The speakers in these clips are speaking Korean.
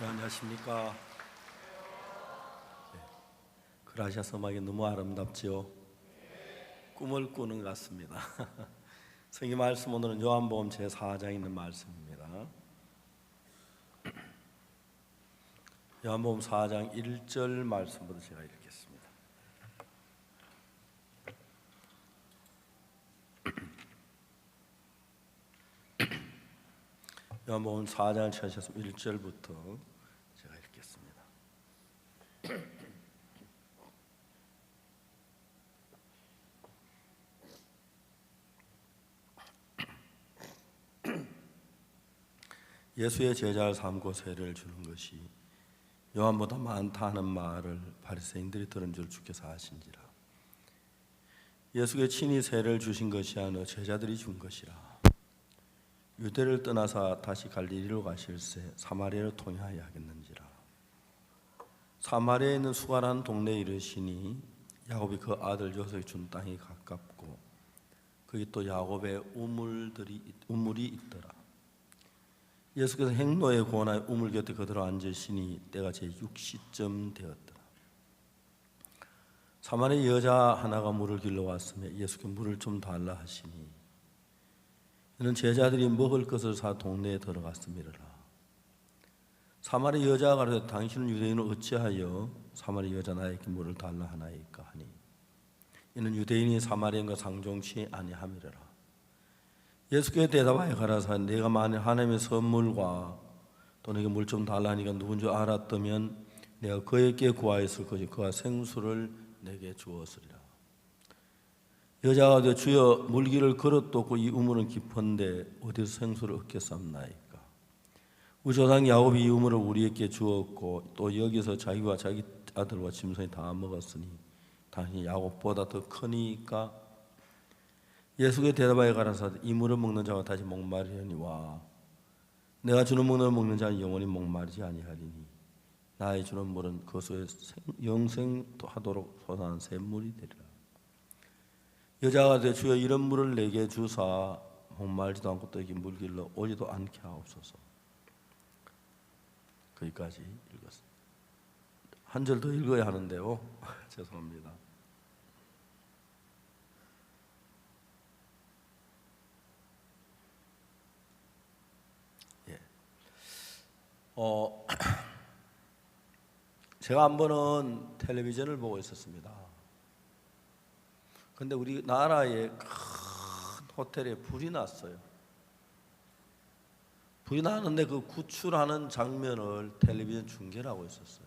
네, 안녕하십니까. 그라시아 서막이 너무 아름답지요. 꿈을 꾸는 것 같습니다. 성경 말씀 오늘은 요한복음 제4장에 있는 말씀입니다. 요한복음 4장 1절 말씀부터 제가 읽겠습니다. 요한복음 4장을 찾으셨으면 1절부터 제가 읽겠습니다. 예수의 제자를 삼고 세례를 주는 것이 요한보다 많다는 말을 바리새인들이 들은 줄 주께서 아신지라. 예수께 친히 세례를 주신 것이 아니라 제자들이 준 것이라. 유대를 떠나사 다시 갈릴리로 가실새 사마리아를 통하여 하겠는지라. 사마리아에 있는 수가라는 동네에 이르시니 야곱이 그 아들 요셉이 준 땅이 가깝고 거기 또 야곱의 우물이 있더라. 예수께서 행로에 구원하여 우물 곁에 그대로 앉으시니 때가 제6시쯤 되었더라. 사마리아 여자 하나가 물을 길러 왔으며 예수께 물을 좀 달라 하시니 이는 제자들이 먹을 것을 사 동네에 들어갔음이라. 사마리아 여자가 가로되 당신은 유대인은 어찌하여 사마리아 여자 나에게 물을 달라 하나이까 하니 이는 유대인이 사마리아인과 상종치 아니함이라. 예수께 대답하여 가라사대 내가 만일 하나님의 선물과 또 내게 물 좀 달라 하니까 누군 줄 알았다면 내가 그에게 구하였을 것이 그가 생수를 내게 주었으리라. 여자가 되어 주여 물기를 그릇도 없고 이 우물은 깊은데 어디서 생수를 얻겠사옵나이까. 우리 조상 야곱이 이 우물을 우리에게 주었고 또 여기서 자기와 자기 아들과 짐승이 다 먹었으니 당신이 야곱보다 더 크니까. 예수께 대답하여 가라사대 이 물을 먹는 자가 다시 목마르려니와 내가 주는 물을 먹는 자는 영원히 목마르지 아니하리니 나의 주는 물은 그 속에 영생하도록 솟아나는 샘물이 되리라. 여자가 되어 주여 이런 물을 내게 주사 목마르지도 않고 또 이렇게 물 길러 오지도 않게 하옵소서. 거기까지 읽었습니다. 한 절 더 읽어야 하는데요. 죄송합니다. 제가 한 번은 텔레비전을 보고 있었습니다. 근데 우리 나라에 큰 호텔에 불이 났어요. 불이 나는데 그 구출하는 장면을 텔레비전 중계를 하고 있었어요.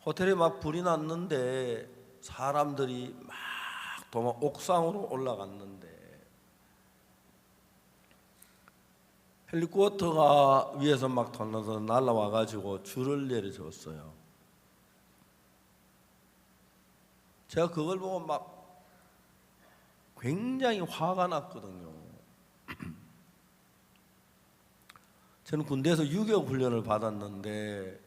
호텔에 막 불이 났는데 사람들이 막 옥상으로 올라갔는데 헬리콥터가 위에서 막 던져서 날아와가지고 줄을 내려줬어요. 제가 그걸 보고 막 굉장히 화가 났거든요. 저는 군대에서 유격 훈련을 받았는데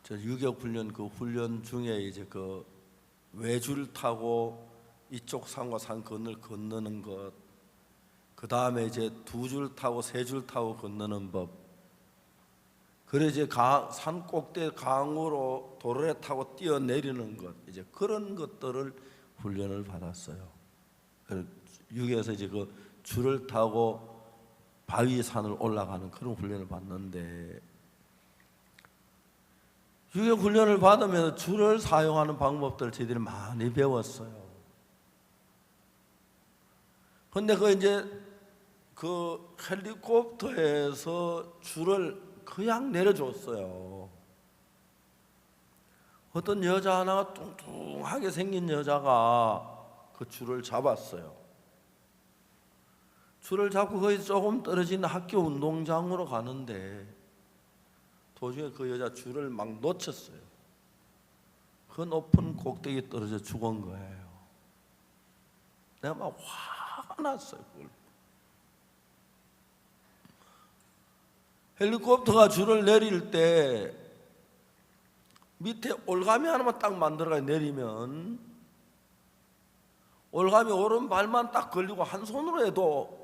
저 유격 훈련 그 훈련 중에 이제 그 외줄 타고 이쪽 산과 산 건너는 것, 그 다음에 이제 2줄 타고 3줄 타고 건너는 법, 그래 이제 산 꼭대 강으로 도로에 타고 뛰어내리는 것, 이제 그런 것들을 훈련을 받았어요. 유교에서 이제 그 줄을 타고 바위 산을 올라가는 그런 훈련을 받는데 유교 훈련을 받으면서 줄을 사용하는 방법들을 저희들이 많이 배웠어요. 근데 그 헬리콥터에서 줄을 그냥 내려줬어요. 어떤 여자 하나가 뚱뚱하게 생긴 여자가 그 줄을 잡았어요. 줄을 잡고 거기 조금 떨어진 학교 운동장으로 가는데 도중에 그 여자 줄을 막 놓쳤어요. 그 높은 꼭대기에 떨어져 죽은 거예요. 내가 막 화가 났어요. 그걸. 헬리콥터가 줄을 내릴 때 밑에 올가미 하나만 딱 만들어가 내리면 올가미 오른발만 딱 걸리고 한 손으로 해도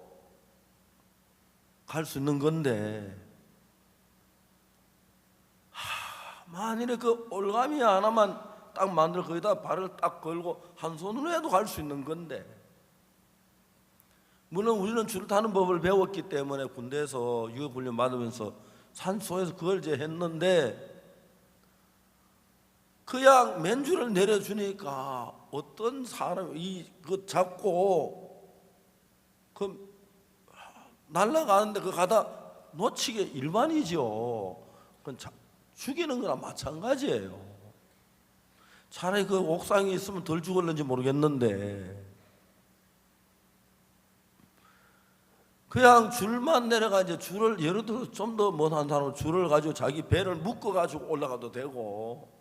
갈 수 있는 건데, 만일에 그 올가미 하나만 딱 만들어 거기다 발을 딱 걸고 한 손으로 해도 갈 수 있는 건데, 물론 우리는 줄을 타는 법을 배웠기 때문에 군대에서 유격훈련 받으면서 산소에서 그걸 이제 했는데, 그냥 맨줄을 내려주니까 어떤 사람이 그 잡고 그 날아가는데 그 가다 놓치게 일반이죠. 그건 죽이는 거나 마찬가지예요. 차라리 그 옥상에 있으면 덜 죽었는지 모르겠는데, 그냥 줄만 내려가 이제 줄을 예를 들어 좀 더 못한 사람은 줄을 가지고 자기 배를 묶어 가지고 올라가도 되고,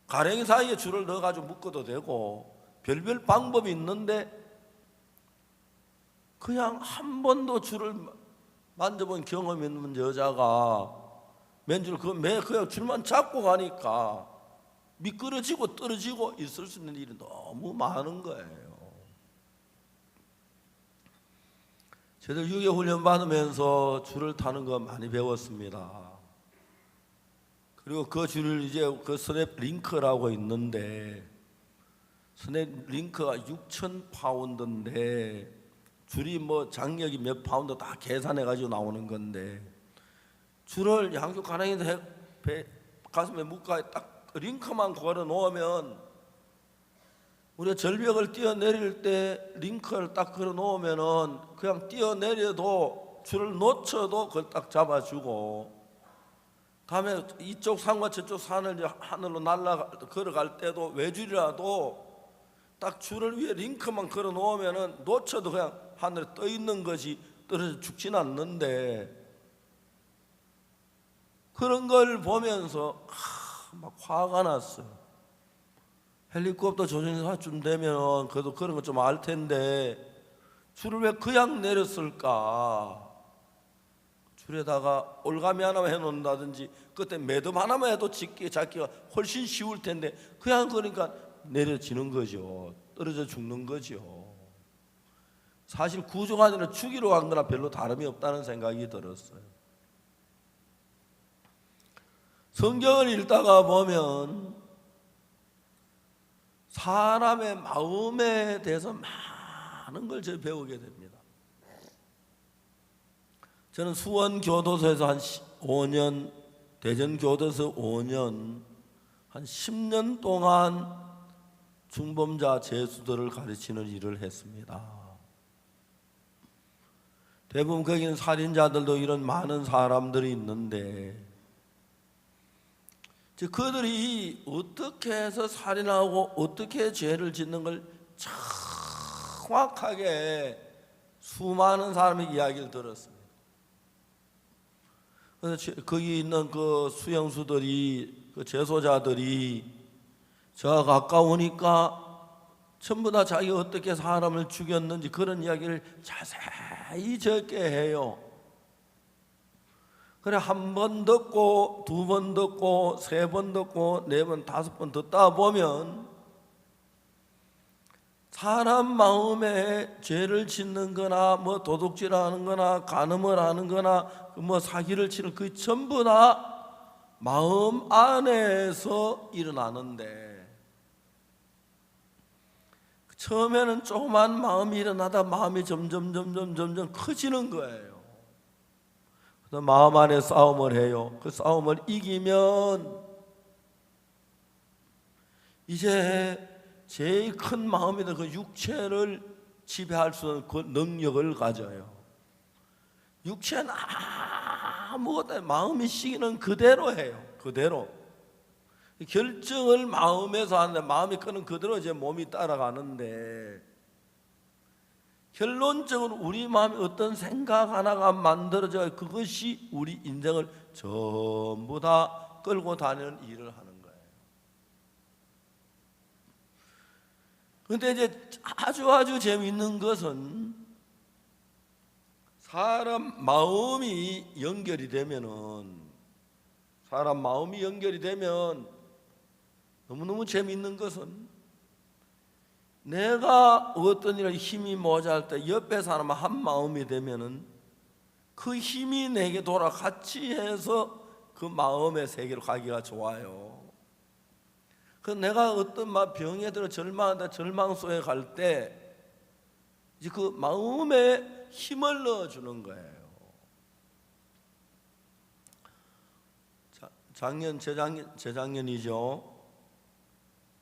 가랭이 사이에 줄을 넣어 가지고 묶어도 되고, 별별 방법이 있는데, 그냥 한 번도 줄을 만져본 경험이 있는 여자가 맨줄 그냥 줄만 잡고 가니까 미끄러지고 떨어지고 있을 수 있는 일이 너무 많은 거예요. 저도 유격훈련 받으면서 줄을 타는 거 많이 배웠습니다. 그리고 그 줄을 이제 그 스냅 링크라고 있는데, 스냅 링크가 6,000파운드인데 줄이 뭐 장력이 몇 파운드 다 계산해 가지고 나오는 건데, 줄을 양쪽 가랑이에서 가슴에 묶어 딱 링크만 걸어 놓으면, 우리가 절벽을 뛰어내릴 때 링크를 딱 걸어 놓으면은 그냥 뛰어내려도 줄을 놓쳐도 그걸 딱 잡아주고, 다음에 이쪽 산과 저쪽 산을 이제 하늘로 걸어갈 때도 외줄이라도 딱 줄을 위에 링크만 걸어 놓으면은 놓쳐도 그냥 하늘에 떠 있는 것이 떨어져 죽진 않는데, 그런 걸 보면서 막 화가 났어요. 헬리콥터 조종사쯤 되면 그래도 그런 거 좀 알 텐데 줄을 왜 그냥 내렸을까? 줄에다가 올가미 하나만 해놓는다든지, 그때 매듭 하나만 해도 잡기가 훨씬 쉬울 텐데 그냥 그러니까 내려지는 거죠. 떨어져 죽는 거죠. 사실 구조가 아니라 죽이러 간 거나 별로 다름이 없다는 생각이 들었어요. 성경을 읽다가 보면 사람의 마음에 대해서 많은 걸 제가 배우게 됩니다. 저는 수원교도소에서 한 5년, 대전교도소 5년, 한 10년 동안 중범자 죄수들을 가르치는 일을 했습니다. 대부분 거기는 살인자들도 이런 많은 사람들이 있는데, 그들이 어떻게 해서 살인하고 어떻게 죄를 짓는 걸 정확하게 수많은 사람의 이야기를 들었습니다. 그래서 거기 있는 그 수용수들이, 그 재소자들이 저와 가까우니까 전부 다 자기가 어떻게 사람을 죽였는지 그런 이야기를 자세히 적게 해요. 그래, 한 번 듣고 두 번 듣고 세 번 듣고 네 번 다섯 번 듣다 보면 사람 마음에 죄를 짓는 거나 뭐 도둑질하는 거나 간음을 하는 거나 뭐 사기를 치는 그 전부 다 마음 안에서 일어나는데, 처음에는 조그만 마음이 일어나다 마음이 점점 커지는 거예요. 마음 안에 싸움을 해요. 그 싸움을 이기면 이제 제일 큰 마음이다, 그 육체를 지배할 수 있는 그 능력을 가져요. 육체는 아무것도, 마음이 시키는 그대로 해요. 그대로 결정을 마음에서 하는데, 마음이 끄는 그대로 이제 몸이 따라가는데, 결론적으로 우리 마음에 어떤 생각 하나가 만들어져 그것이 우리 인생을 전부 다 끌고 다니는 일을 하는 거예요. 그런데 이제 아주 재미있는 것은, 사람 마음이 연결이 되면 너무너무 재미있는 것은, 내가 어떤 일에 힘이 모자랄 때 옆에 사람 한 마음이 되면은 그 힘이 내게 돌아 같이 해서 그 마음의 세계로 가기가 좋아요. 그 내가 어떤 막 병에 들어 절망한다, 절망 속에 갈 때 이제 그 마음에 힘을 넣어주는 거예요. 재작년이죠.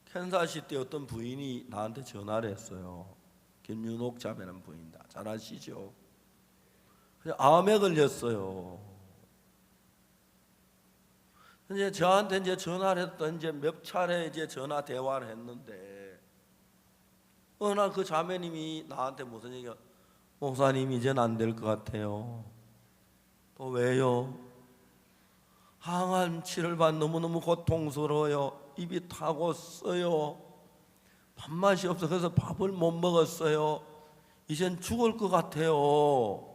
캔사시 때 어떤 부인이 나한테 전화를 했어요. 김윤옥 자매는 부인다. 잘 아시죠? 그냥 암에 걸렸어요. 이제 저한테 이제 전화를 했던 이제 몇 차례 이제 전화 대화를 했는데 어느 날 그 자매님이 나한테 무슨 얘기가, 목사님 이제는 안 될 것 같아요. 또 왜요? 항암 치료를 너무너무 고통스러워요. 입이 타고 써요. 밥맛이 없어. 그래서 밥을 못 먹었어요. 이젠 죽을 것 같아요.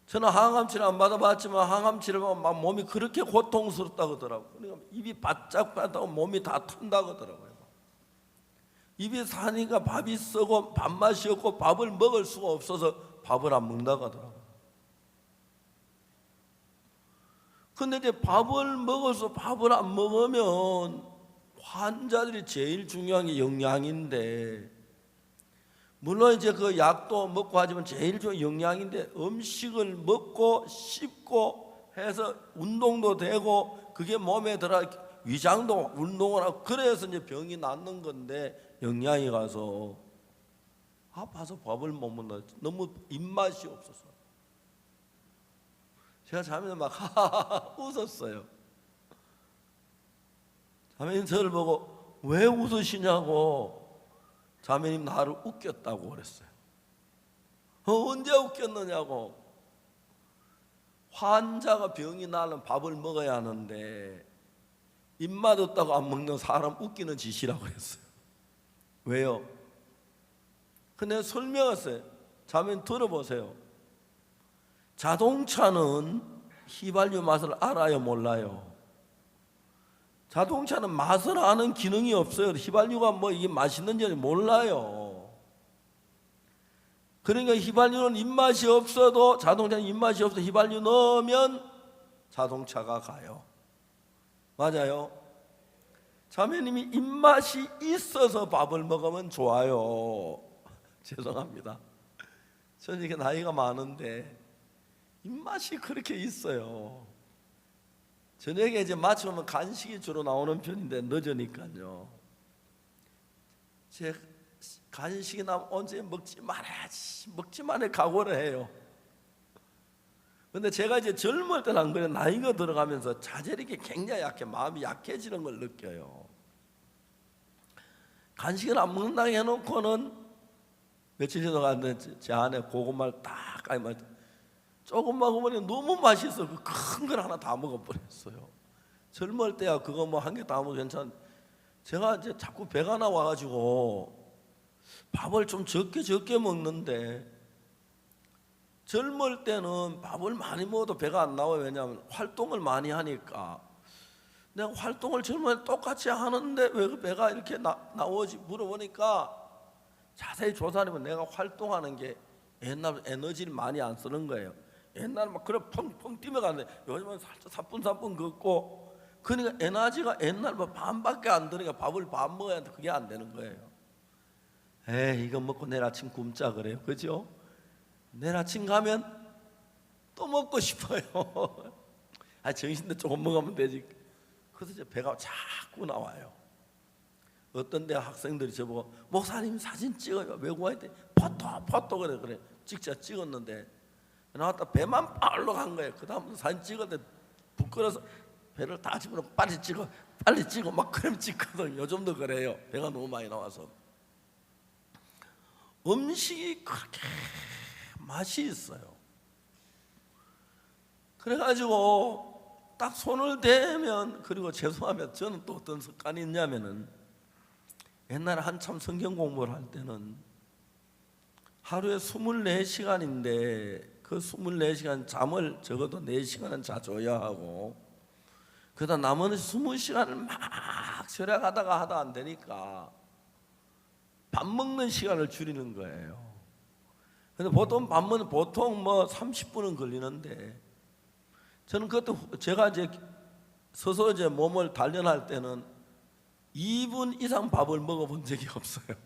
저는 항암 치료 안 받아봤지만 항암 치료를 받으면 막 몸이 그렇게 고통스럽다고 하더라고요. 그러니까 입이 바짝 빠다고 몸이 다 탄다고 하더라고요. 입이 타니까 밥이 썩고 밥맛이 없고 밥을 먹을 수가 없어서 밥을 안 먹는다고 하더라고요. 근데 이제 밥을 먹어서 밥을 안 먹으면 환자들이 제일 중요한 게 영양인데, 물론 이제 그 약도 먹고 하지만 제일 중요한 영양인데, 음식을 먹고 씹고 해서 운동도 되고 그게 몸에 들어 위장도 운동을 하고 그래서 이제 병이 낫는 건데, 영양이 가서 아파서 밥을 못 먹는다. 너무 입맛이 없어서 제가 자매님 막 하하하 웃었어요. 자매님 저를 보고 왜 웃으시냐고, 자매님 나를 웃겼다고 그랬어요. 언제 웃겼느냐고. 환자가 병이 나면 밥을 먹어야 하는데 입맛 없다고 안 먹는 사람 웃기는 짓이라고 했어요. 왜요? 근데 설명했어요. 자매님 들어보세요. 자동차는 휘발유 맛을 알아요, 몰라요? 자동차는 맛을 아는 기능이 없어요. 휘발유가 뭐 이게 맛있는지 몰라요. 그러니까 휘발유는 입맛이 없어도, 자동차는 입맛이 없어 휘발유 넣으면 자동차가 가요. 맞아요? 자매님이 입맛이 있어서 밥을 먹으면 좋아요. 죄송합니다. 저는 이게 나이가 많은데 입맛이 그렇게 있어요. 저녁에 이제 맞추면 간식이 주로 나오는 편인데 늦으니까요. 제 간식이 나면 언제 먹지 말아야지, 먹지 말아야 각오를 해요. 근데 제가 이제 젊을 때는 안 그래요. 나이가 들어가면서 자제력이 굉장히 약해, 마음이 약해지는 걸 느껴요. 간식을 안 먹는다고 해놓고는 며칠 전에 갔는데 제 안에 고구마를 딱 까면 조금 먹으면 너무 맛있어. 그 큰 걸 하나 다 먹어버렸어요. 젊을 때야 그거 뭐 한 개 다 먹어도 괜찮. 제가 이제 자꾸 배가 나와가지고 밥을 좀 적게 먹는데, 젊을 때는 밥을 많이 먹어도 배가 안 나와요. 왜냐하면 활동을 많이 하니까. 내가 활동을 젊을 때 똑같이 하는데 왜 그 배가 이렇게 나오지 물어보니까 자세히 조사하면 내가 활동하는 게 옛날 에너지를 많이 안 쓰는 거예요. 옛날에 막 그래 펑펑 뛰며 가는데 요즘은 살짝 사뿐사뿐 걷고, 그러니까 에너지가 옛날 뭐 반밖에 안 드니까 밥을 반 먹어야 하는데 그게 안 되는 거예요. 에이, 이거 먹고 내일 아침 굶자 그래요. 그죠? 내일 아침 가면 또 먹고 싶어요. 아, 정신도 조금 먹으면 되지. 그래서 이제 배가 자꾸 나와요. 어떤 데 학생들이 저보고 목사님 사진 찍어요. 외국 갈 때 포토 그래 찍었는데 나왔다 배만 빨로 간 거예요. 그 다음부터 사진 찍었는데 부끄러워서 배를 다 집어넣어 빨리 찍어 막 그럼 찍거든. 요즘도 그래요. 배가 너무 많이 나와서. 음식이 그렇게 맛이 있어요. 그래가지고 딱 손을 대면, 그리고 죄송하면 저는 또 어떤 습관이 있냐면은, 옛날에 한참 성경 공부를 할 때는 하루에 24시간인데 그 24시간 잠을 적어도 4시간은 자줘야 하고, 그러다 나머지 20시간을 막 절약하다가 하다 안 되니까 밥 먹는 시간을 줄이는 거예요. 근데 보통 밥 먹는 보통 뭐 30분은 걸리는데 저는 그것도 제가 이제 서서 이제 몸을 단련할 때는 2분 이상 밥을 먹어본 적이 없어요.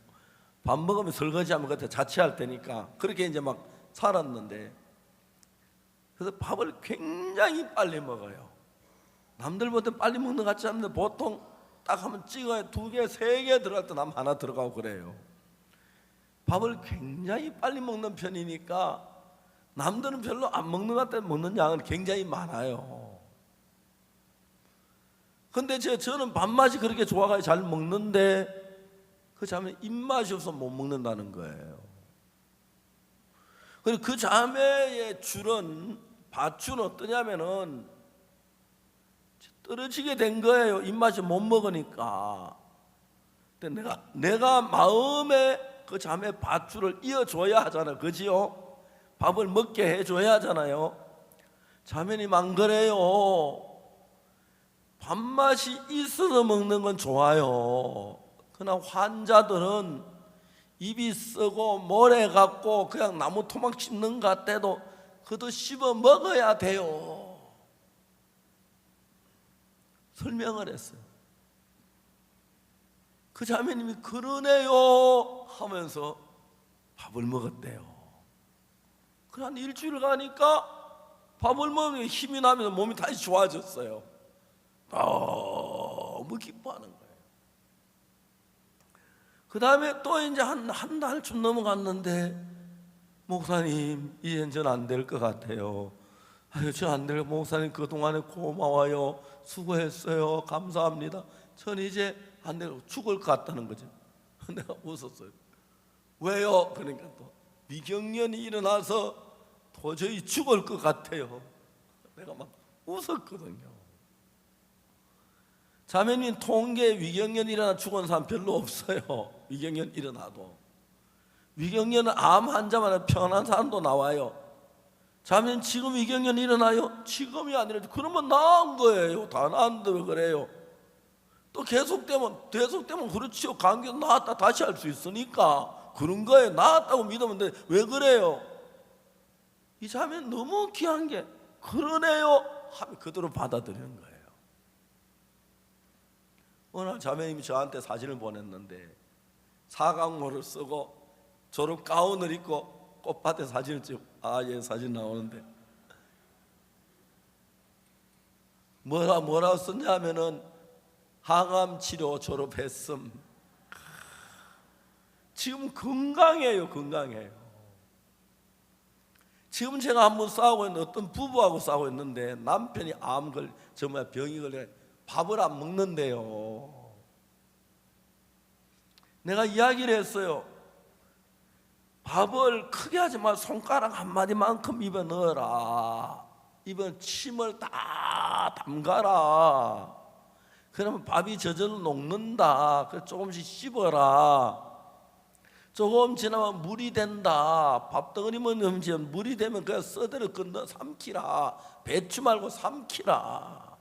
밥 먹으면 설거지하면 그때 자취할 때니까 그렇게 이제 막 살았는데, 그래서 밥을 굉장히 빨리 먹어요. 남들보다 빨리 먹는 것 같지 않는데 보통 딱 하면 찍어야 2개, 3개 들어갈 때 남 하나 들어가고 그래요. 밥을 굉장히 빨리 먹는 편이니까 남들은 별로 안 먹는 것 같아 먹는 양은 굉장히 많아요. 근데 저는 밥맛이 그렇게 좋아가지고 잘 먹는데 그 자매는 입맛이 없어서 못 먹는다는 거예요. 그리고 그 자매의 줄은 밧줄은 어떠냐면은 떨어지게 된 거예요. 입맛이 못 먹으니까. 근데 내가 마음에 그 자매 밧줄을 이어줘야 하잖아요. 그지요? 밥을 먹게 해줘야 하잖아요. 자매님 안 그래요? 밥맛이 있어서 먹는 건 좋아요. 그러나 환자들은 입이 쓰고 모래 같고 그냥 나무 토막 씹는 것 같아도 그것도 씹어 먹어야 돼요. 설명을 했어요. 그 자매님이 그러네요 하면서 밥을 먹었대요. 그래 한 일주일 가니까 밥을 먹으면 힘이 나면서 몸이 다시 좋아졌어요. 너무 기뻐하는 거예요. 그 다음에 또 이제 한 달쯤 넘어갔는데 목사님 이젠 전 안 될 것 같아요. 아유 저 안 될, 목사님 그동안에 고마워요. 수고했어요. 감사합니다. 전 이제 안 되고 죽을 것 같다는 거죠. 내가 웃었어요. 왜요? 그러니까 또 위경련이 일어나서 도저히 죽을 것 같아요. 내가 막 웃었거든요. 자매님 통계에 위경련 일어나 죽은 사람 별로 없어요. 위경련 일어나도. 위경련은 암 환자만 편한 사람도 나와요. 자매님 지금 위경련 일어나요? 지금이 아니라 그러면 나은 거예요. 다 나았는데 왜 그래요? 또 계속되면 그렇지요. 감기 나았다 다시 할 수 있으니까 그런 거예요. 나았다고 믿으면 돼. 왜 그래요? 이 자매는 너무 귀한 게 그러네요 하면 그대로 받아들이는 거예요. 어느 날 자매님이 저한테 사진을 보냈는데 사각모를 쓰고 졸업 가운을 입고 꽃밭에 사진을 찍고, 예 사진 나오는데 뭐라고 썼냐면은 항암 치료 졸업했음. 지금 건강해요. 지금 제가 한번 싸우고 있는데 어떤 부부하고 싸우고 있는데 남편이 정말 병이 걸려 밥을 안 먹는데요. 내가 이야기를 했어요. 밥을 크게 하지 마. 손가락 한 마디만큼 입에 넣어라. 입에 침을 다 담가라. 그러면 밥이 저절로 녹는다. 그래서 조금씩 씹어라. 조금 지나면 물이 된다. 밥덩어리 먹으면 물이 되면 그냥 써대로 건너 삼키라. 배추 말고 삼키라.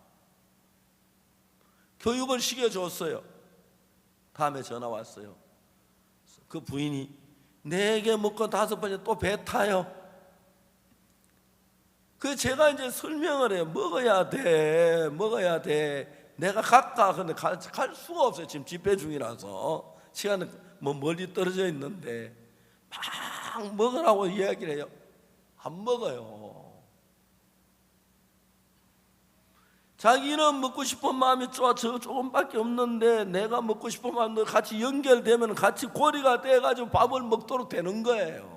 교육을 시켜줬어요. 다음에 전화 왔어요. 그 부인이 4개 먹고 5번째 또 배 타요. 그 제가 이제 설명을 해요. 먹어야 돼. 내가 갈까? 근데 갈 수가 없어요. 지금 집회 중이라서 시간은 뭐 멀리 떨어져 있는데 막 먹으라고 이야기를 해요. 안 먹어요. 자기는 먹고 싶은 마음이 저 조금밖에 없는데 내가 먹고 싶은 마음도 같이 연결되면 같이 고리가 돼가지고 밥을 먹도록 되는 거예요.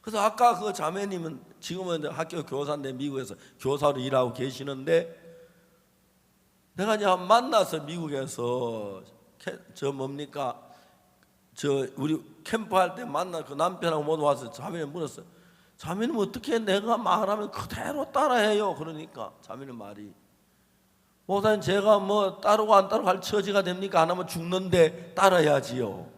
그래서 아까 그 자매님은 지금은 학교 교사인데 미국에서 교사로 일하고 계시는데 내가 이제 만나서 미국에서 우리 캠프 할 때 만나 그 남편하고 모두 와서 자매님 물었어요. 자매님 어떻게 내가 말하면 그대로 따라해요? 그러니까 자매님 말이 목사님 제가 뭐 따르고 안 따르고 할 처지가 됩니까? 안 하면 죽는데 따라야지요.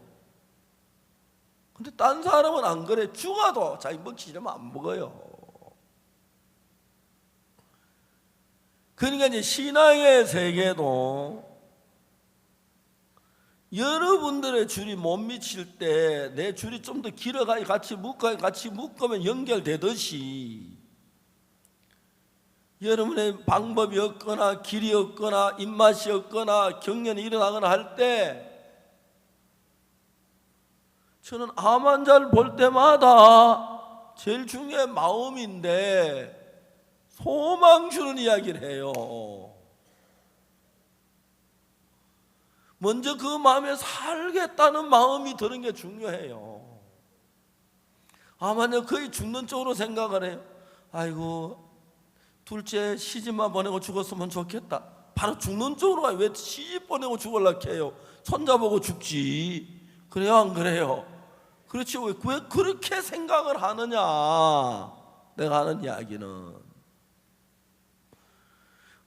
근데 딴 사람은 안 그래. 죽어도 자기 먹기 싫으면 안 먹어요. 그러니까 이제 신앙의 세계도 여러분들의 줄이 못 미칠 때 내 줄이 좀 더 길어가지고 같이 묶으면 연결되듯이 여러분의 방법이 없거나 길이 없거나 입맛이 없거나 경련이 일어나거나 할 때 저는 암 환자를 볼 때마다 제일 중요한 마음인데 소망 주는 이야기를 해요. 먼저 그 마음에 살겠다는 마음이 드는 게 중요해요. 암 환자 거의 죽는 쪽으로 생각을 해요. 아이고 둘째 시집만 보내고 죽었으면 좋겠다. 바로 죽는 쪽으로 가요. 왜 시집 보내고 죽으려고 해요? 손자보고 죽지. 그래요 안 그래요? 그렇지. 왜 그렇게 생각을 하느냐. 내가 하는 이야기는.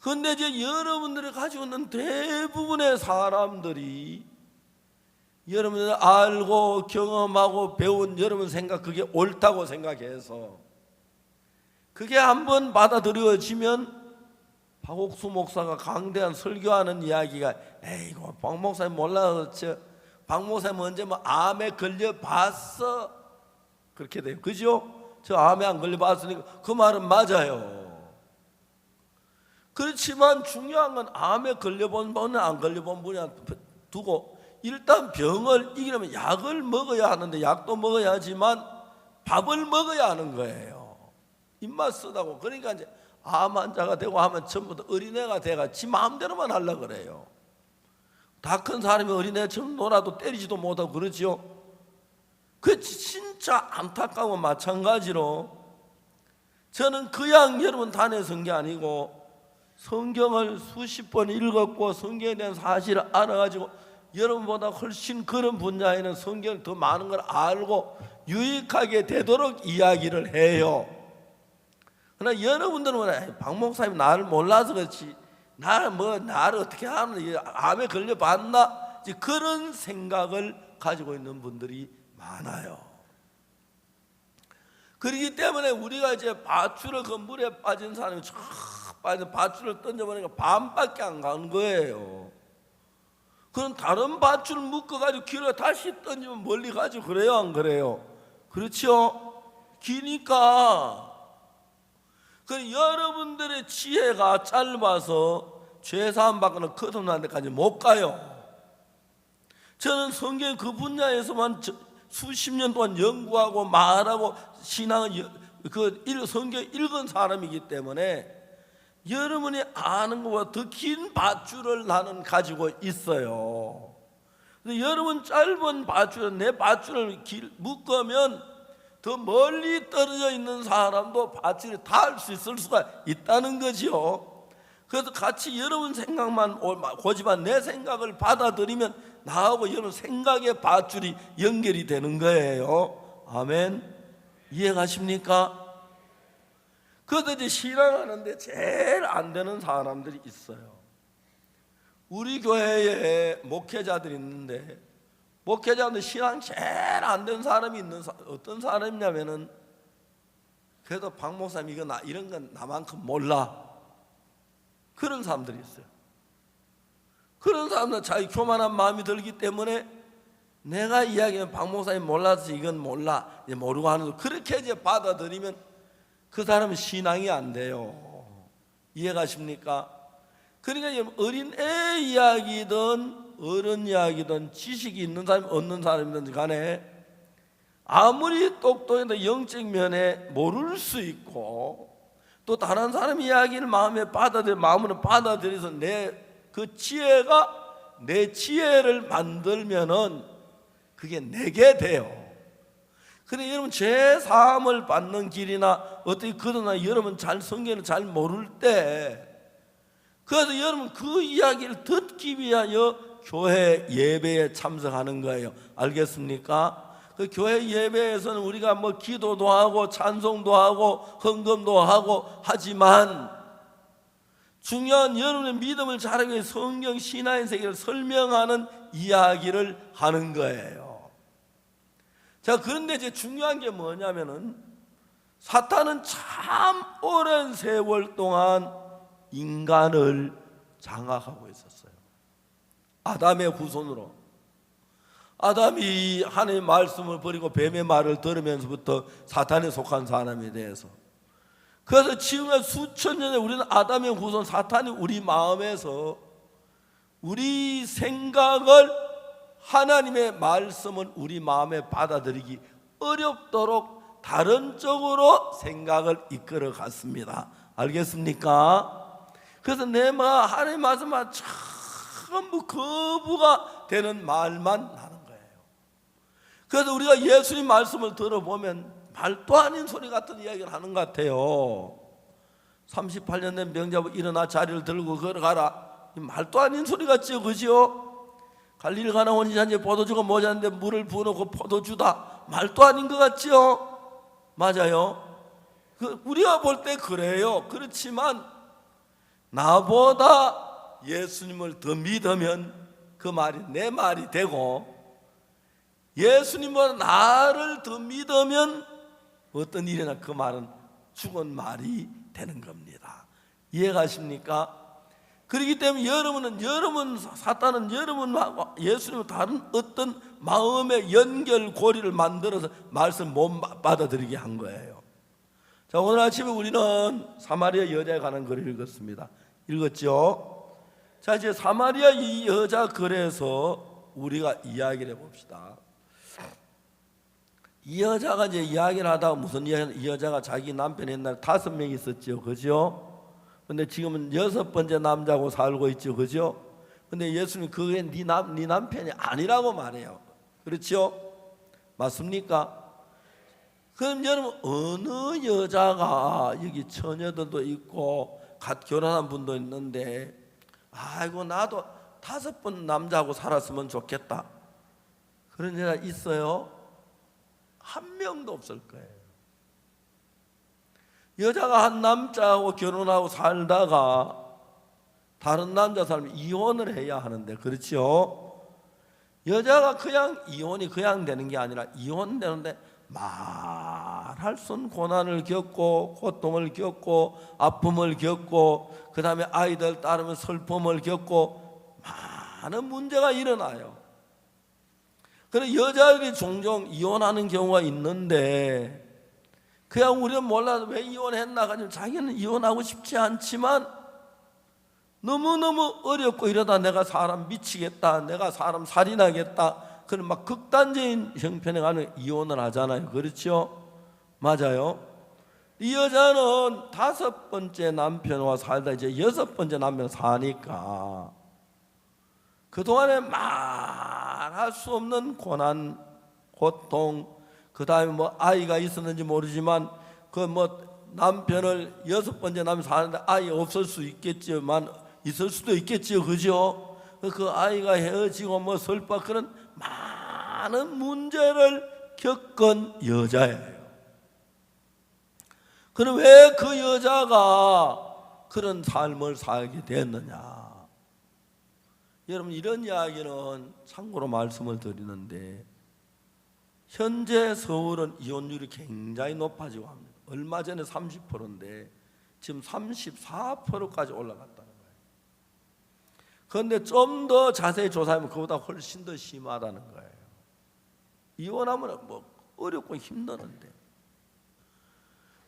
그런데 이제 여러분들이 가지고 있는 대부분의 사람들이 여러분들 알고 경험하고 배운 여러분 생각 그게 옳다고 생각해서 그게 한번 받아들여지면 박옥수 목사가 강대한 설교하는 이야기가 에이고 박 목사님 몰라서 박 목사님 언제 뭐 암에 걸려봤어 그렇게 돼요. 그죠? 저 암에 안 걸려봤으니까 그 말은 맞아요. 그렇지만 중요한 건 암에 걸려본 분은 안 걸려본 분이 두고 일단 병을 이기려면 약을 먹어야 하는데 약도 먹어야 하지만 밥을 먹어야 하는 거예요. 입맛 쓰다고. 그러니까 이제 암 환자가 되고 하면 전부 다 어린애가 돼가 지 마음대로만 하려고 그래요. 다 큰 사람이 어린애처럼 놀아도 때리지도 못하고 그러지요. 그 진짜 안타까운 마찬가지로 저는 그냥 여러분 다녀선 게 아니고 성경을 수십 번 읽었고 성경에 대한 사실을 알아가지고 여러분보다 훨씬 그런 분야에는 성경을 더 많은 걸 알고 유익하게 되도록 이야기를 해요. 그러나 여러분들은 박 목사님 나를 몰라서 그렇지 나를 어떻게 하는 암에 걸려봤나 그런 생각을 가지고 있는 분들이 많아요. 그렇기 때문에 우리가 이제 밧줄을 그 물에 빠진 사람이 빠져 밧줄을 던져보니까 반밖에 안 가는 거예요. 그럼 다른 밧줄 묶어가지고 길어 다시 던지면 멀리 가지 그래요 안 그래요? 그렇죠? 기니까. 그 여러분들의 지혜가 짧아서 죄사함 받거나 거듭나는 데까지 못 가요. 저는 성경 그 분야에서만 수십 년 동안 연구하고 말하고 신앙을 성경 읽은 사람이기 때문에 여러분이 아는 것보다 더 긴 밧줄을 나는 가지고 있어요. 근데 여러분 짧은 밧줄은 내 밧줄을 묶으면 더 멀리 떨어져 있는 사람도 밧줄에 닿을 수 있을 수가 있다는 거죠. 그래서 같이 여러분 생각만 고지만 내 생각을 받아들이면 나하고 여러분 생각의 밧줄이 연결이 되는 거예요. 아멘. 이해가십니까? 그래서 이제 신앙하는데 제일 안 되는 사람들이 있어요. 우리 교회에 목회자들이 있는데 목회자들 신앙 제일 안 되는 사람이 어떤 사람이냐면은 그래도 박 목사님 이런 건 나만큼 몰라 그런 사람들이 있어요. 그런 사람들은 자기 교만한 마음이 들기 때문에 내가 이야기하면 박 목사님 몰라서 이건 몰라 모르고 하는 거 그렇게 이제 받아들이면 그 사람은 신앙이 안 돼요. 이해가십니까? 그러니까 어린애 이야기든 어른 이야기든 지식이 있는 사람 없는 사람이든 간에 아무리 똑똑해도 영적 면에 모를 수 있고 또 다른 사람 이야기를 마음으로 받아들여서 그 지혜가 내 지혜를 만들면은 그게 내게 돼요. 그런데 여러분 제 사함을 받는 길이나 어떻게 그러나 여러분 성경을 잘 모를 때 그래서 여러분 그 이야기를 듣기 위하여 교회 예배에 참석하는 거예요. 알겠습니까? 그 교회 예배에서는 우리가 뭐 기도도 하고 찬송도 하고 헌금도 하고 하지만 중요한 여러분의 믿음을 자라기 위해 성경 신화의 세계를 설명하는 이야기를 하는 거예요. 자, 그런데 이제 중요한 게 뭐냐면은 사탄은 참 오랜 세월 동안 인간을 장악하고 있었어요. 아담의 후손으로 아담이 하나님의 말씀을 버리고 뱀의 말을 들으면서부터 사탄에 속한 사람에 대해서, 그래서 지금의 수천 년에 우리는 아담의 후손 사탄이 우리 마음에서 우리 생각을, 하나님의 말씀을 우리 마음에 받아들이기 어렵도록 다른 쪽으로 생각을 이끌어 갔습니다. 알겠습니까? 그래서 내 마음 하나님의 말씀만 전부 거부가 되는 말만 나는 거예요. 그래서 우리가 예수님 말씀을 들어보면 말도 아닌 소리 같은 이야기를 하는 것 같아요. 38년 된 병자부 일어나 자리를 들고 걸어가라. 말도 아닌 소리 같죠, 그죠? 갈릴리 가나 원지산지에 포도주가 모자란데 물을 부어놓고 포도주다. 말도 아닌 것 같죠? 맞아요. 우리가 볼 때 그래요. 그렇지만 나보다 예수님을 더 믿으면 그 말이 내 말이 되고, 예수님보다 나를 더 믿으면 어떤 일이나 그 말은 죽은 말이 되는 겁니다. 이해가십니까? 그렇기 때문에 사탄은 여러분하고 예수님과 다른 어떤 마음의 연결고리를 만들어서 말씀 못 받아들이게 한 거예요. 자, 오늘 아침에 우리는 사마리아 여자에 관한 글을 읽었습니다. 읽었죠? 자, 이제 사마리아 이 여자 글에서 우리가 이야기를 해봅시다. 이 여자가 이제 이야기를 하다가 무슨 이야기는, 이 여자가 자기 남편 옛날에 5명 있었죠, 그죠? 근데 지금은 6번째 남자하고 살고 있죠, 그죠? 근데 예수님 그게 네 남편이 아니라고 말해요. 그렇죠? 맞습니까? 그럼 여러분, 어느 여자가, 여기 처녀들도 있고 갓 결혼한 분도 있는데, 아이고 나도 5번 남자하고 살았으면 좋겠다, 그런 여자 있어요? 한 명도 없을 거예요. 여자가 한 남자하고 결혼하고 살다가 다른 남자 살면 이혼을 해야 하는데, 그렇죠? 여자가 그냥 이혼이 그냥 되는 게 아니라 이혼되는데 말할 수 없는 고난을 겪고 고통을 겪고 아픔을 겪고 그 다음에 아이들 따르면 슬픔을 겪고 많은 문제가 일어나요. 그래서 여자들이 종종 이혼하는 경우가 있는데, 그냥 우리는 몰라도 왜 이혼했나 가지고 자기는 이혼하고 싶지 않지만 너무너무 어렵고 이러다 내가 사람 미치겠다, 내가 사람 살인하겠다, 그런 막 극단적인 형편에 가는 이혼을 하잖아요. 그렇죠? 맞아요. 이 여자는 5번째 남편과 살다 이제 6번째 남편 사니까 그동안에 말할 수 없는 고난, 고통, 그 다음에 뭐 아이가 있었는지 모르지만 그 뭐 남편을 6번째 남편 사는데 아이 없을 수 있겠지만 있을 수도 있겠지요, 그죠? 그 아이가 헤어지고 뭐 설파 그런 많은 문제를 겪은 여자예요. 그럼 왜 그 여자가 그런 삶을 살게 됐느냐? 여러분, 이런 이야기는 참고로 말씀을 드리는데, 현재 서울은 이혼율이 굉장히 높아지고 합니다. 얼마 전에 30%인데 지금 34%까지 올라갔다는 거예요. 그런데 좀 더 자세히 조사하면 그보다 훨씬 더 심하다는 거예요. 이혼하면 뭐 어렵고 힘드는데.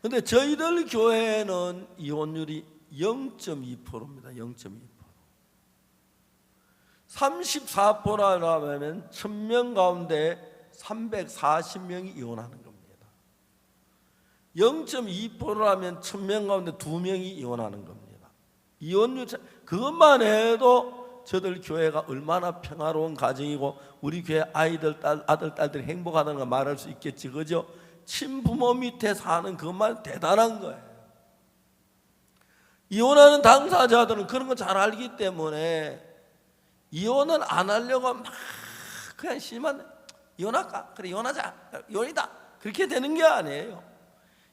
그런데 저희들 교회는 이혼율이 0.2%입니다. 0.2%. 34%라면 1000명 가운데 340명이 이혼하는 겁니다. 0.2%라면 1000명 가운데 2명이 이혼하는 겁니다. 이혼율, 그것만 해도 저들 교회가 얼마나 평화로운 가정이고 우리 교회 아이들, 아들, 딸들이 행복하다는 걸 말할 수 있겠지, 그죠? 친부모 밑에 사는 그것만 대단한 거예요. 이혼하는 당사자들은 그런 거 잘 알기 때문에 이혼은 안 하려고 막 그냥 심한 이혼할까? 그래 이혼하자, 이혼이다, 그렇게 되는 게 아니에요.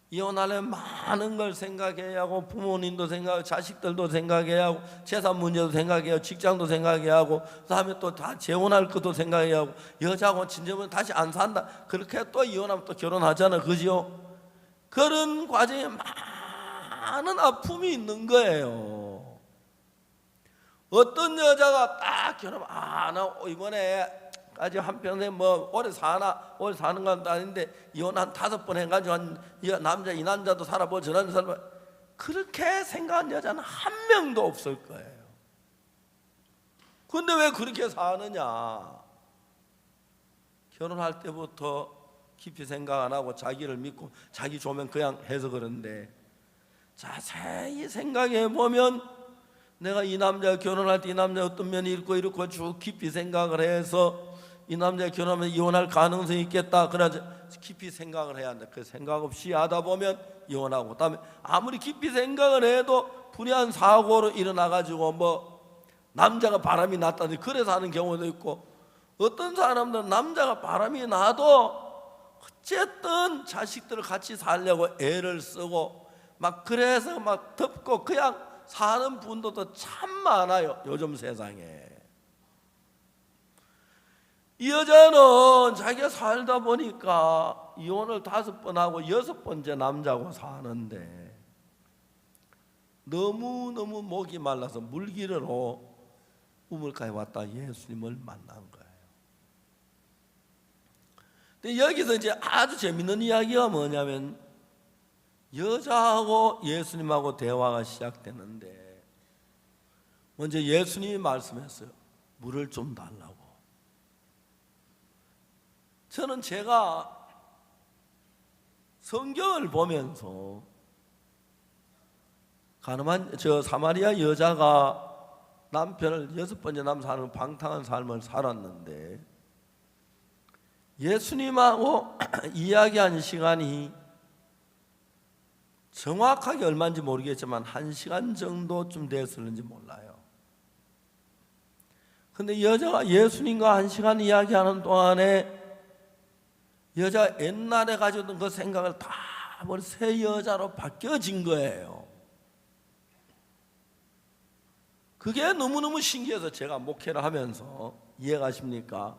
이혼하려면 많은 걸 생각해야 하고 부모님도 생각하고 자식들도 생각해야 하고 재산 문제도 생각해야 하고 직장도 생각해야 하고 그다음에 또 다 재혼할 것도 생각해야 하고 여자하고 진정은 다시 안 산다, 그렇게 또 이혼하면 또 결혼하잖아, 그죠? 그런 과정에 많은 아픔이 있는 거예요. 어떤 여자가 딱 결혼하면 나 이번에 까지 한평생 뭐 오래 사는 건 아닌데 이혼 한 5번 해가지고 이 남자도 살아보고 저 남자 살아보고 그렇게 생각한 여자는 한 명도 없을 거예요. 근데 왜 그렇게 사느냐? 결혼할 때부터 깊이 생각 안 하고 자기를 믿고 자기 좋으면 그냥 해서 그런데 자세히 생각해 보면 내가 이 남자 결혼할 때 이 남자 어떤 면이 이렇고 쭉 깊이 생각을 해서 이 남자 결혼하면 이혼할 가능성이 있겠다. 그래서 깊이 생각을 해야 한다. 그 생각 없이 하다 보면 이혼하고, 그다음에 아무리 깊이 생각을 해도 불의한 사고로 일어나가지고 뭐 남자가 바람이 났다든지 그래서 하는 경우도 있고, 어떤 사람들은 남자가 바람이 나도 어쨌든 자식들을 같이 살려고 애를 쓰고 막 그래서 막 덮고 그냥 사는 분들도 참 많아요, 요즘 세상에. 이 여자는 자기가 살다 보니까 이혼을 5번 하고 6번째 남자하고 사는데 너무너무 목이 말라서 물기르러 우물가에 왔다 예수님을 만난 거예요. 근데 여기서 이제 아주 재밌는 이야기가 뭐냐면 여자하고 예수님하고 대화가 시작되는데 먼저 예수님이 말씀했어요. 물을 좀 달라고. 저는 제가 성경을 보면서 가늠한 저 사마리아 여자가 남편을 6번째 남사는 방탕한 삶을 살았는데 예수님하고 이야기한 시간이 정확하게 얼마인지 모르겠지만 1시간 정도쯤 됐을는지 몰라요. 근데 여자가 예수님과 1시간 이야기하는 동안에 여자가 옛날에 가지고 있던 그 생각을 다 새 여자로 바뀌어진 거예요. 그게 너무너무 신기해서 제가 목회를 하면서 이해가십니까?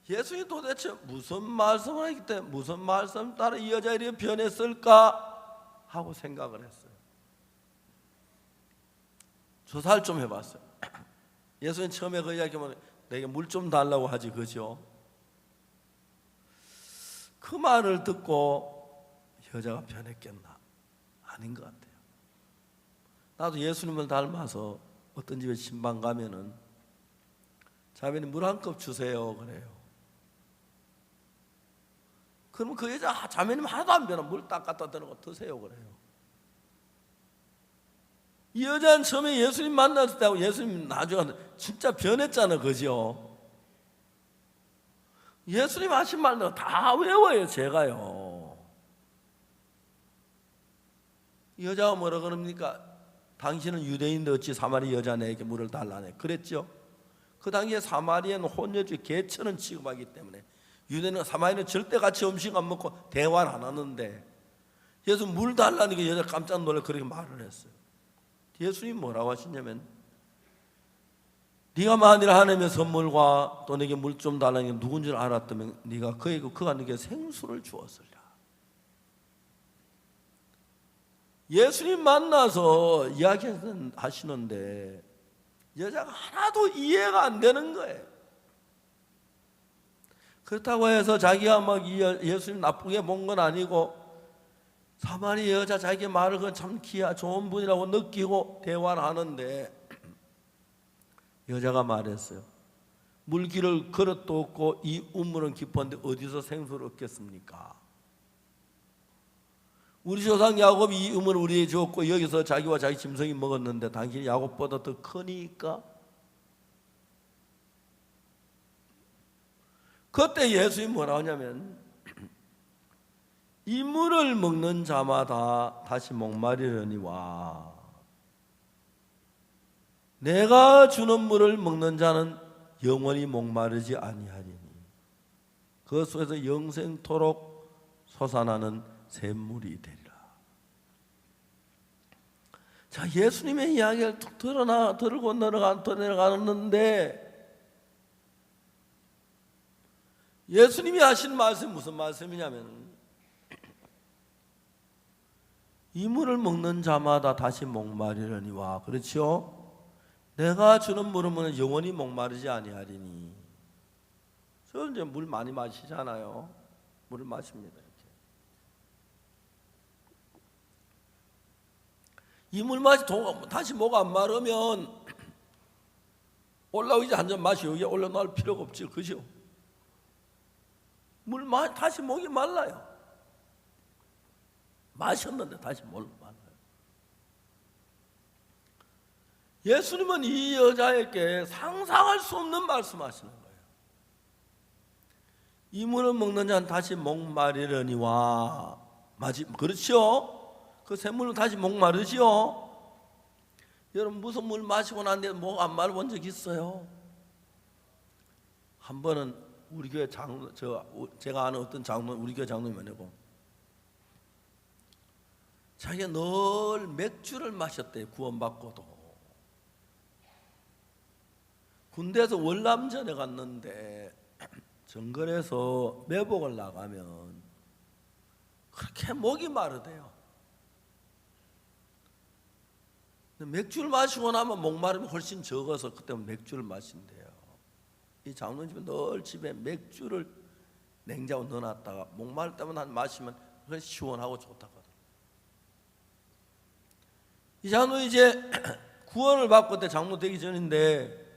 예수님이 도대체 무슨 말씀을 했기 때문에 무슨 말씀 따라 이 여자가 이렇게 변했을까 하고 생각을 했어요. 조사를 좀 해봤어요. 예수님 처음에 그 이야기하면 내게 물 좀 달라고 하지, 그죠? 그 말을 듣고 여자가 변했겠나? 아닌 것 같아요. 나도 예수님을 닮아서 어떤 집에 신방 가면은 자매님 물 한 컵 주세요 그래요. 그러면 그 여자 자매님 하나도 안 변해. 물 딱 갖다 드는 거 드세요 그래요. 이 여자는 처음에 예수님 만났을 때하고 예수님 나중에 진짜 변했잖아, 그죠? 예수님 하신 말도 다 외워요, 제가요. 이 여자가 뭐라 그럽니까? 당신은 유대인인데 어찌 사마리 여자 내게 물을 달라네, 그랬죠? 그 당시에 사마리아는 혼혈주 개처럼 취급하기 때문에 유대인은 사마리아는 절대 같이 음식 안 먹고 대화를 안 하는데 예수 물 달라니까 여자 깜짝 놀라 그렇게 말을 했어요. 예수님 뭐라고 하시냐면 네가 만일 하나님의 선물과 또 내게 물 좀 달라는 게 누군지 알았다면 네가 그가 네게 생수를 주었으리라. 예수님 만나서 이야기하시는데 여자가 하나도 이해가 안 되는 거예요. 그렇다고 해서 자기가 막 예수님 나쁘게 본 건 아니고 사마리아 여자 자기 말을 참 좋은 분이라고 느끼고 대화를 하는데 여자가 말했어요. 물길을 그릇도 없고 이 우물은 깊은데 어디서 생수를 얻겠습니까? 우리 조상 야곱이 이 우물을 우리에게 주었고 여기서 자기와 자기 짐승이 먹었는데 당신이 야곱보다 더 크니까? 그때 예수님이 뭐라 하냐면 이 물을 먹는 자마다 다시 목마르려니와 내가 주는 물을 먹는 자는 영원히 목마르지 아니하리니 그 속에서 영생토록 솟아나는 샘물이 되리라. 자, 예수님의 이야기를 툭 들고 내려가는데 예수님이 하신 말씀이 무슨 말씀이냐면 이 물을 먹는 자마다 다시 목마르려니와, 그렇죠? 내가 주는 물은 영원히 목마르지 아니하리니 저는 이제 물 많이 마시잖아요. 물을 마십니다. 이렇게. 이 물 마시 다시 목 안 마르면 올라오기 전에 한 잔 마시 여기 올라놓을 필요가 없지, 그죠? 다시 목이 말라요. 마셨는데 다시 목이 말라요. 예수님은 이 여자에게 상상할 수 없는 말씀하시는 거예요. 이 물을 먹는 자는 다시 목마르려니와 그렇죠? 그 샘물은 다시 목마르지요? 여러분 무슨 물 마시고 난 뒤에 목 안 마르본 적 있어요? 한 번은 우리 교회 제가 아는 어떤 장로, 우리 교회 장로님 아니고 자기가 늘 맥주를 마셨대요. 구원받고도. 군대에서 월남전에 갔는데 정글에서 매복을 나가면 그렇게 목이 마르대요. 맥주를 마시고 나면 목마름이 훨씬 적어서 그때 맥주를 마신대요. 이 장로님 늘 집에 맥주를 냉장고 넣어놨다가 목마를 때만 마시면 그게 시원하고 좋다거든. 이 장로 이제 구원을 받고 그때 장로 되기 전인데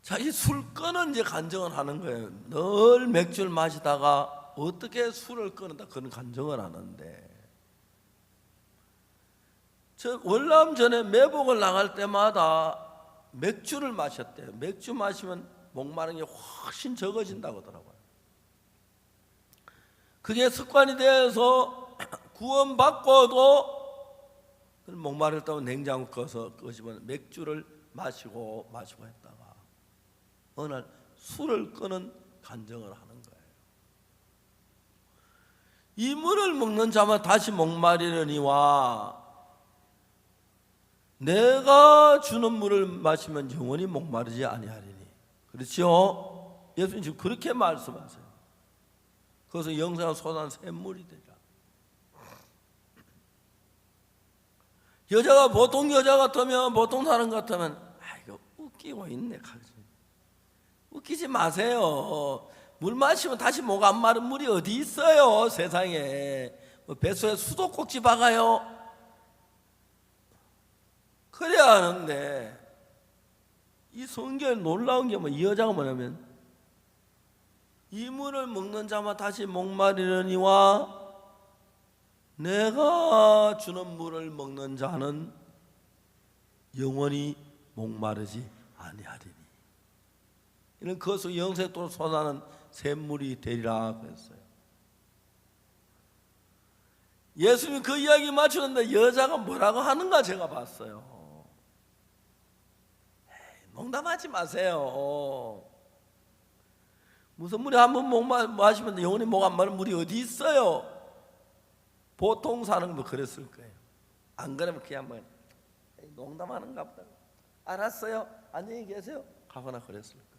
자기 술 끊은 이제 간증을 하는 거예요. 늘 맥주를 마시다가 어떻게 술을 끊는다 그런 간증을 하는데 저 월남 전에 매복을 나갈 때마다 맥주를 마셨대요. 맥주 마시면 목마른 게 훨씬 적어진다고 하더라고요. 그게 습관이 되어서 구원받고도 목마를 때면 냉장고 꺼서 끄집어서 맥주를 마시고 했다가 어느 날 술을 끄는 간증을 하는 거예요. 이 물을 먹는 자만 다시 목마르려니와 내가 주는 물을 마시면 영원히 목마르지 아니하리니. 그렇죠? 예수님 지금 그렇게 말씀하세요. 그래서 영생을 솟아난 샘물이 되리라. 여자가 보통 여자 같으면 보통 사람 같으면 이거 웃기고 있네. 웃기지 마세요. 물 마시면 다시 목 안 마른 물이 어디 있어요 세상에. 뱃속에 수도꼭지 박아요. 그래야 하는데 이 성경에 놀라운 게 이 여자가 뭐냐면 이 물을 먹는 자만 다시 목마르려니와 내가 주는 물을 먹는 자는 영원히 목마르지 아니하리니. 이는 그것을 영생에 또 솟아나는 샘물이 되리라 그랬어요. 예수님이 그 이야기 맞추는데 여자가 뭐라고 하는가 제가 봤어요. 농담하지 마세요. 무슨 물이 한 번 목 마시면 영원히 목 안 마른 물이 어디 있어요? 보통 사는 뭐 그랬을 거예요. 안 그러면 그냥 뭐 농담하는가 보다. 알았어요. 안녕히 계세요. 가거나 그랬을 거예요.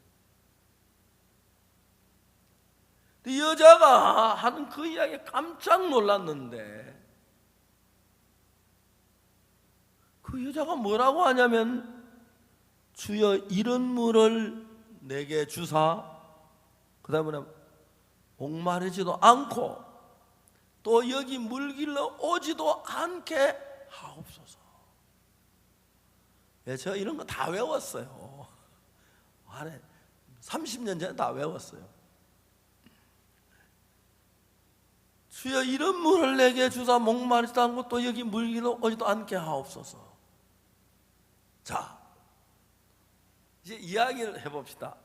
이 여자가 하는 그 이야기에 깜짝 놀랐는데 그 여자가 뭐라고 하냐면 주여 이런 물을 내게 주사 그 다음에 목마르지도 않고 또 여기 물길로 오지도 않게 하옵소서. 저 이런 거 다 외웠어요. 30년 전에 다 외웠어요. 주여 이런 물을 내게 주사 목마르지도 않고 또 여기 물길로 오지도 않게 하옵소서. 자, 이제 이야기를 해봅시다.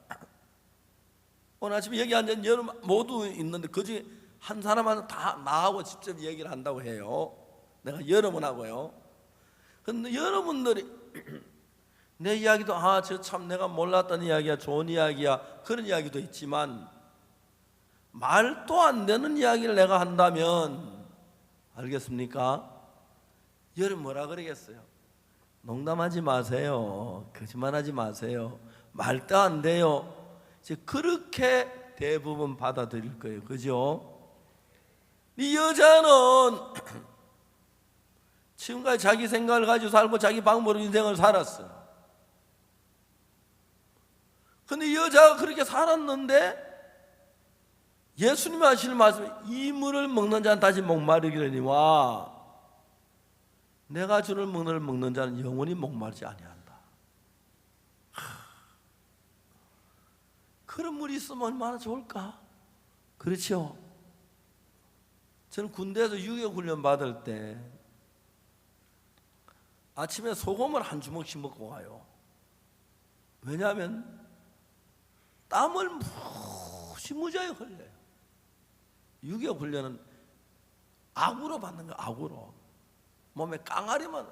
오늘 아침에 여기 앉은 여러분 모두 있는데 그중에 한 사람은 다 나하고 직접 얘기를 한다고 해요. 내가 여러분하고요. 근데 여러분들이 내 이야기도 저 참 내가 몰랐던 이야기야, 좋은 이야기야, 그런 이야기도 있지만 말도 안 되는 이야기를 내가 한다면 알겠습니까? 여러분 뭐라 그러겠어요? 농담하지 마세요. 거짓말하지 마세요. 말도 안 돼요. 이제 그렇게 대부분 받아들일 거예요. 그죠? 이 여자는 지금까지 자기 생각을 가지고 살고 자기 방법으로 인생을 살았어요. 근데 이 여자가 그렇게 살았는데 예수님이 하시는 말씀이 이 물을 먹는 자는 다시 목마르기려니와 내가 주는 물을 먹는 자는 영원히 목마르지 아니한다. 그런 물이 있으면 얼마나 좋을까? 그렇죠? 저는 군대에서 유격훈련 받을 때 아침에 소금을 한 주먹씩 먹고 가요. 왜냐하면 땀을 무지무지하게 흘려요. 유격훈련은 악으로 받는 거야. 악으로. 몸에 깡아리만.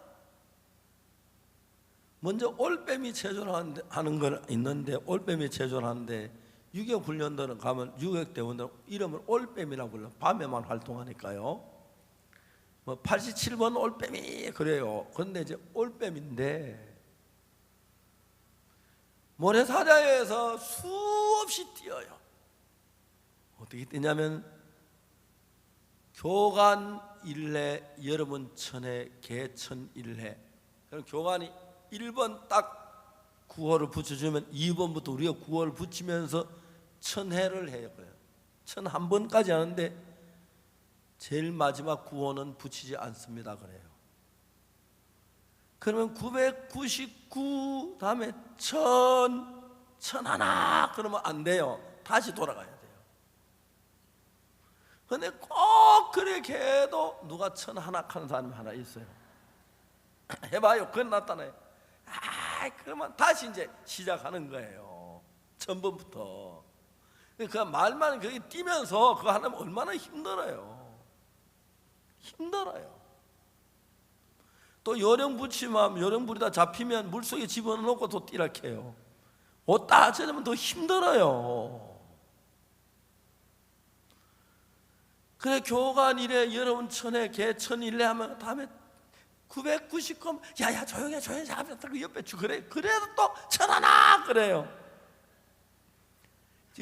먼저 올빼미 체조하는 건 있는데 올빼미 체조를 하는데 유격훈련들은 가면 유격대원들은 이름을 올빼미라고 불러. 밤에만 활동하니까요. 뭐 87번 올빼미 그래요. 그런데 이제 올빼미인데 모래사장에서 수없이 뛰어요. 어떻게 뛰냐면 교관 일례 여러분 천회 개천 일례. 그럼 교관이 1번 딱 구호를 붙여주면 2번부터 우리가 구호를 붙이면서 천회를 해요. 천 한 번까지 하는데 제일 마지막 구호는 붙이지 않습니다. 그래요. 그러면 999 다음에 천 하나 그러면 안 돼요. 다시 돌아가야 돼요. 근데 꼭 그렇게 해도 누가 천 하나 하는 사람이 하나 있어요. 해봐요. 그건 나타나요. 그러면 다시 이제 시작하는 거예요. 처음부터. 그 말만 거기 뛰면서 그거 하려면 얼마나 힘들어요. 힘들어요. 또 요령 붙이면 요령 부리다 잡히면 물속에 집어넣고 또 뛰라 해요. 옷 다 젖으면 더 힘들어요. 그래 교관 이래 여러분 천에 개천 일래 하면 다음에 999 야야 조용해 잡혔다 그 옆에 그래 그래도 또 천 하나 그래요.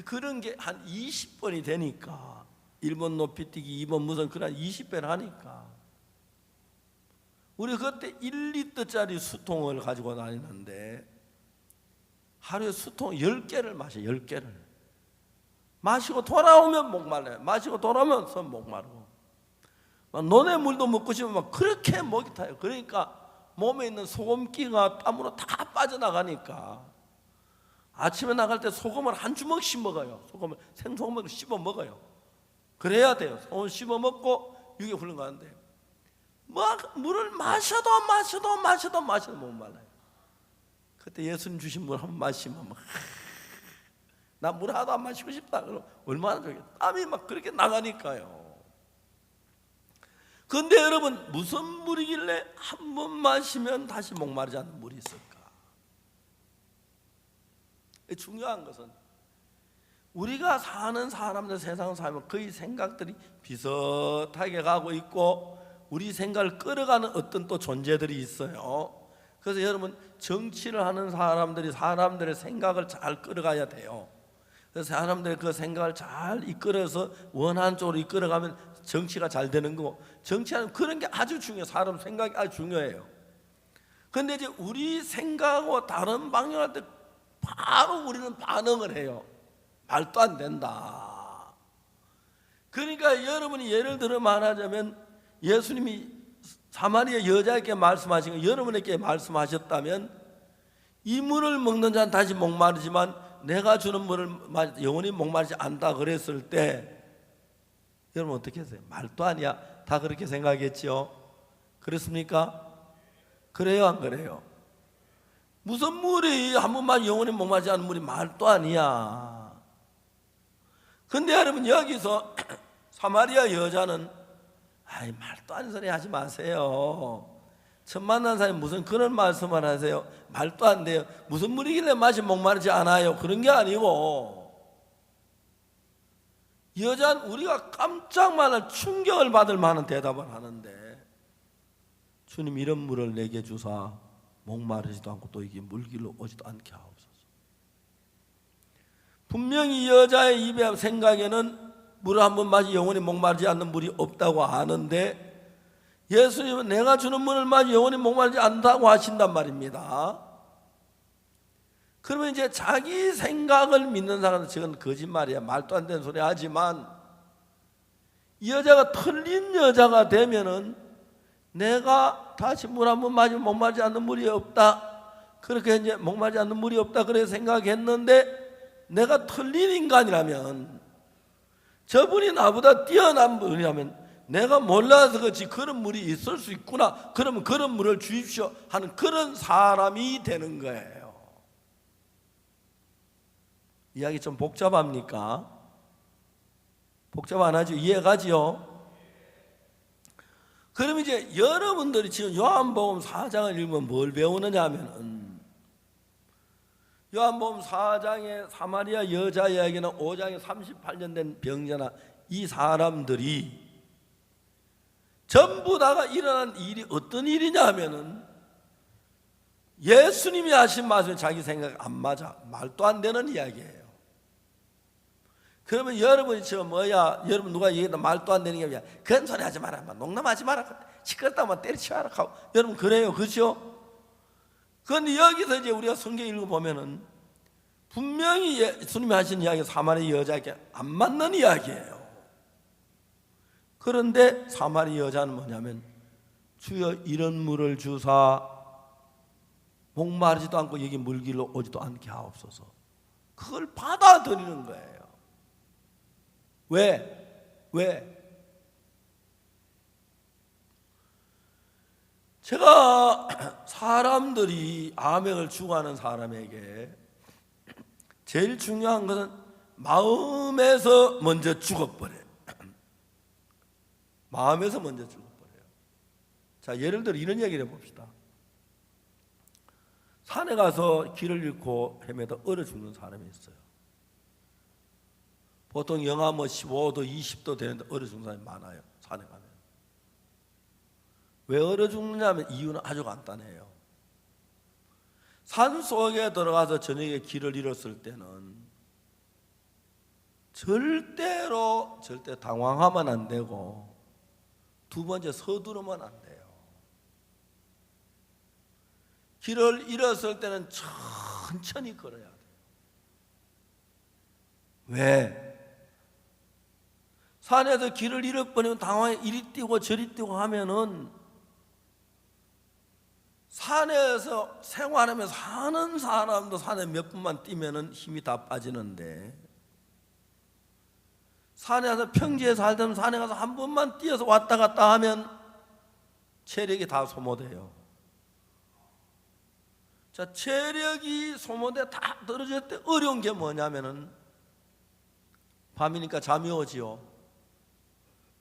그런 게 한 20번이 되니까 1번 높이뛰기 2번 무슨 그런 20배를 하니까 우리 그때 1리터짜리 수통을 가지고 다니는데 하루에 수통 10개를 마셔요. 10개를 마시고 돌아오면 목말라요. 마시고 돌아오면 손 목마르고 막 논의 물도 먹고 싶으면 막 그렇게 목이 타요. 그러니까 몸에 있는 소금기가 땀으로 다 빠져나가니까 아침에 나갈 때 소금을 한 주먹씩 먹어요. 소금을 생소금을 씹어 먹어요. 그래야 돼요. 소금 씹어 먹고 육에 흘러가는데 막 물을 마셔도 못 말라요. 그때 예수님 주신 물 한 번 마시면 막 나 물 하나도 안 마시고 싶다. 그럼 얼마나 좋겠다. 땀이 막 그렇게 나가니까요. 그런데 여러분 무슨 물이길래 한 번 마시면 다시 목마르지 않는 물이 있을까? 중요한 것은 우리가 사는 사람들 세상 살면 거의 생각들이 비슷하게 가고 있고 우리 생각을 끌어가는 어떤 또 존재들이 있어요. 그래서 여러분 정치를 하는 사람들이 사람들의 생각을 잘 끌어가야 돼요. 그래서 사람들의 그 생각을 잘 이끌어서 원하는 쪽으로 이끌어가면 정치가 잘 되는 거고 정치하는 그런 게 아주 중요해요. 사람 생각이 아주 중요해요. 그런데 이제 우리 생각하고 다른 방향할 때 바로 우리는 반응을 해요. 말도 안 된다. 그러니까 여러분이 예를 들어 말하자면 예수님이 사마리아 여자에게 말씀하신 거 여러분에게 말씀하셨다면 이 물을 먹는 자는 다시 목마르지만 내가 주는 물을 영원히 목마르지 않다 그랬을 때 여러분 어떻게 하세요? 말도 아니야. 다 그렇게 생각했죠. 그렇습니까? 그래요 안 그래요? 무슨 물이 한 번만 영원히 목마르지 않는 물이 말도 아니야. 근데 여러분 여기서 사마리아 여자는 말도 안 되는 소리 하지 마세요. 처음 만난 사람이 무슨 그런 말씀을 하세요. 말도 안 돼요. 무슨 물이길래 맛이 목마르지 않아요. 그런 게 아니고 여자는 우리가 깜짝 놀랄 충격을 받을 만한 대답을 하는데 주님 이런 물을 내게 주사 목마르지도 않고 또 이게 물길로 오지도 않게 하옵소서. 분명히 이 여자의 입에 생각에는 물을 한 번 마시 영원히 목마르지 않는 물이 없다고 하는데 예수님은 내가 주는 물을 마시 영원히 목마르지 않다고 하신단 말입니다. 그러면 이제 자기 생각을 믿는 사람은 저건 거짓말이야, 말도 안 되는 소리 하지만, 이 여자가 틀린 여자가 되면은 내가 다시 물 한 번 맞으면 목마르지 않는 물이 없다, 그렇게 이제 목마르지 않는 물이 없다 그렇게 생각했는데, 내가 틀린 인간이라면, 저분이 나보다 뛰어난 분이라면 내가 몰라서 그렇지 그런 물이 있을 수 있구나, 그러면 그런 물을 주십시오 하는 그런 사람이 되는 거예요. 이야기 좀 복잡합니까? 복잡 안 하죠? 이해가지요? 그럼 이제 여러분들이 지금 요한복음 4장을 읽으면 뭘 배우느냐 하면은, 요한복음 4장의 사마리아 여자 이야기는 5장에 38년 된 병자나 이 사람들이 전부 다가 일어난 일이 어떤 일이냐 하면은, 예수님이 하신 말씀이 자기 생각에 안 맞아, 말도 안 되는 이야기예요. 그러면 여러분이 저 뭐야, 여러분 누가 얘기해도 말도 안 되는 게 뭐야, 그런 소리 하지 마라, 농담하지 마라, 시끄럽다면 때려치워라 하고, 여러분 그래요, 그렇죠? 그런데 여기서 이제 우리가 성경 읽어보면은 분명히 예수님이 하신 이야기 사마리 여자에게 안 맞는 이야기예요. 그런데 사마리 여자는 뭐냐면, 주여 이런 물을 주사 목마르지도 않고 여기 물길로 오지도 않게 하옵소서, 그걸 받아들이는 거예요. 왜? 제가 사람들이 암액을 추구하는 사람에게 제일 중요한 것은 마음에서 먼저 죽어버려요. 마음에서 먼저 죽어버려요. 자, 예를 들어 이런 얘기를 해봅시다. 산에 가서 길을 잃고 헤매다 얼어 죽는 사람이 있어요. 보통 영하 15도, 20도 되는데 얼어 죽는 사람이 많아요, 산에 가면. 왜 얼어 죽느냐 하면 이유는 아주 간단해요. 산 속에 들어가서 저녁에 길을 잃었을 때는 절대 당황하면 안 되고, 두 번째 서두르면 안 돼요. 길을 잃었을 때는 천천히 걸어야 돼요. 왜? 산에서 길을 잃어버리면 당황해 이리 뛰고 저리 뛰고 하면은, 산에서 생활하면서 사는 사람도 산에 몇 분만 뛰면은 힘이 다 빠지는데, 산에서 평지에 살던 산에 가서 한 번만 뛰어서 왔다 갔다 하면 체력이 다 소모돼요. 자, 체력이 소모돼 다 떨어질 때 어려운 게 뭐냐면은, 밤이니까 잠이 오지요.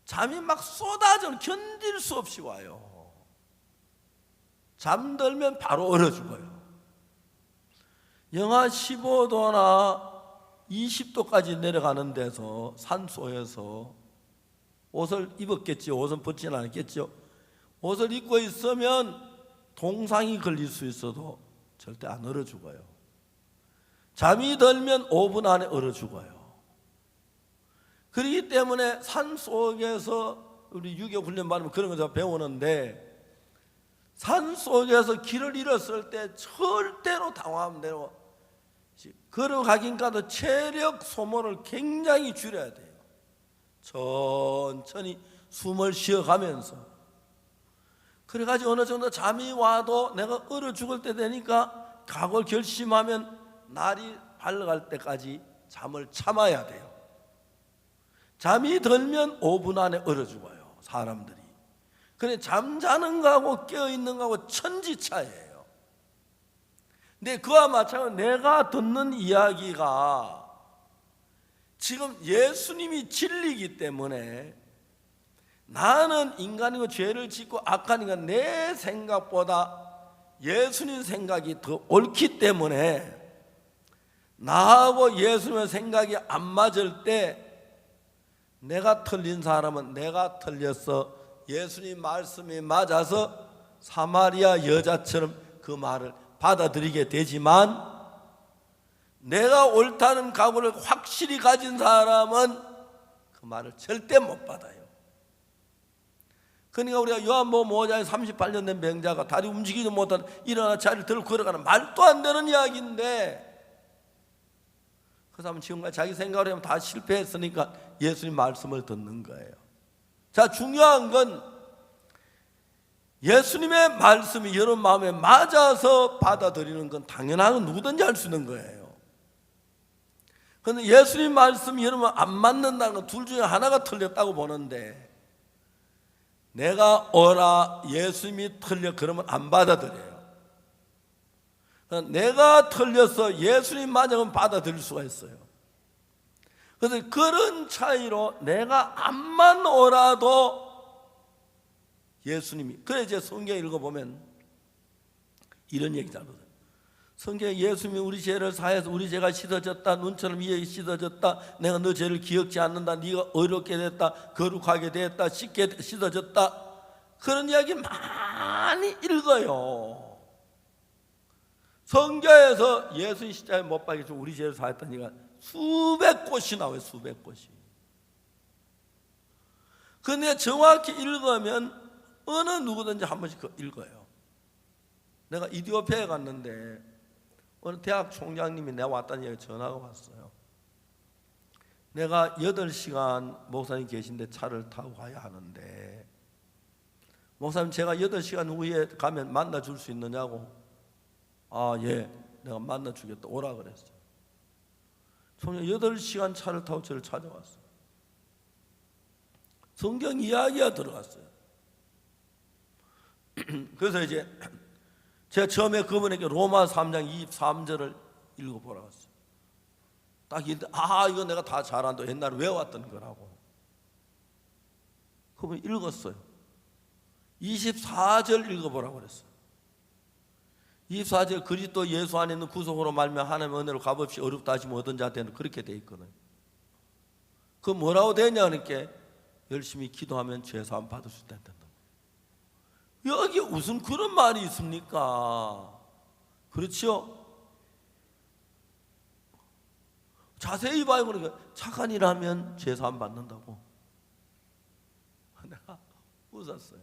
잠이 막 쏟아져 견딜 수 없이 와요. 잠들면 바로 얼어 죽어요. 영하 15도나 20도까지 내려가는 데서 산속에서 옷을 입었겠죠. 옷은 벗지는 않았겠죠. 옷을 입고 있으면 동상이 걸릴 수 있어도 절대 안 얼어 죽어요. 잠이 들면 5분 안에 얼어 죽어요. 그렇기 때문에 산속에서 우리 유교 훈련 받으면 그런 거 배우는데, 산속에서 길을 잃었을 때 절대로 당황하면 되고, 걸어가긴가도 체력 소모를 굉장히 줄여야 돼요. 천천히 숨을 쉬어가면서. 그래가지고 어느 정도 잠이 와도 내가 얼어 죽을 때 되니까 각오를 결심하면 날이 밝아갈 때까지 잠을 참아야 돼요. 잠이 들면 5분 안에 얼어 죽어요, 사람들이. 그래, 잠자는 거하고 깨어있는 거하고 천지차이에요. 근데 그와 마찬가지로 내가 듣는 이야기가 지금 예수님이 진리이기 때문에, 나는 인간이고 죄를 짓고 악하니까 내 생각보다 예수님 생각이 더 옳기 때문에, 나하고 예수님의 생각이 안 맞을 때 내가 틀린 사람은 내가 틀렸어, 예수님 말씀이 맞아서 사마리아 여자처럼 그 말을 받아들이게 되지만, 내가 옳다는 각오를 확실히 가진 사람은 그 말을 절대 못 받아요. 그러니까 우리가 요한복음 5장에 38년 된 병자가 다리 움직이지 못한 일어나 자리를 들고 걸어가는 말도 안 되는 이야기인데, 그 사람은 지금까지 자기 생각으로 하면 다 실패했으니까 예수님 말씀을 듣는 거예요. 자, 중요한 건 예수님의 말씀이 여러분 마음에 맞아서 받아들이는 건 당연한 건 누구든지 할 수 있는 거예요. 그런데 예수님 말씀이 여러분 안 맞는다는 건 둘 중에 하나가 틀렸다고 보는데, 내가 오라 예수님이 틀려 그러면 안 받아들여요. 내가 틀려서 예수님 맞으면 받아들일 수가 있어요. 그래서 그런 차이로 내가 안만 오라도 예수님이, 그래 이제 성경 읽어보면 이런 얘기 잘 보세요. 성경에 예수님이 우리 죄를 사해서 우리 죄가 씻어졌다, 눈처럼 이에 씻어졌다, 내가 너 죄를 기억지 않는다, 네가 어렵게 됐다, 거룩하게 됐다, 씻게 씻어졌다, 그런 이야기 많이 읽어요. 성경에서 예수님 십자가에 못 박혀서 우리 죄를 사했다니까 수백 곳이 나와요. 수백 곳이. 근데 정확히 읽으면 어느 누구든지 한 번씩 읽어요. 내가 이디오피아에 갔는데 어느 대학 총장님이 내가 왔다는 얘기 전화가 왔어요. 내가 8시간 목사님 계신데 차를 타고 가야 하는데, 목사님 제가 8시간 후에 가면 만나줄 수 있느냐고. 아, 예, 내가 만나주겠다 오라 그랬어요. 총장 8시간 차를 타고 저를 찾아왔어요. 성경 이야기가 들어갔어요. 그래서 이제 제가 처음에 그분에게 로마 3장 23절을 읽어보라고 했어요. 딱 읽는데 이거 내가 다 잘한다, 옛날에 외워왔던 거라고. 그분이 읽었어요. 24절 읽어보라고 그랬어요. 24절 그리스도 예수 안에 있는 구속으로 말미암아 하나님의 은혜로 값없이 어렵다 하시면 얻은 자한테는 그렇게 돼 있거든요. 그 뭐라고 되냐 그러니까 열심히 기도하면 죄사함 받을 수 있다. 여기 무슨 그런 말이 있습니까? 그렇죠? 자세히 봐요. 그러니까 착한 일 하면 죄사함 받는다고. 내가 웃었어요.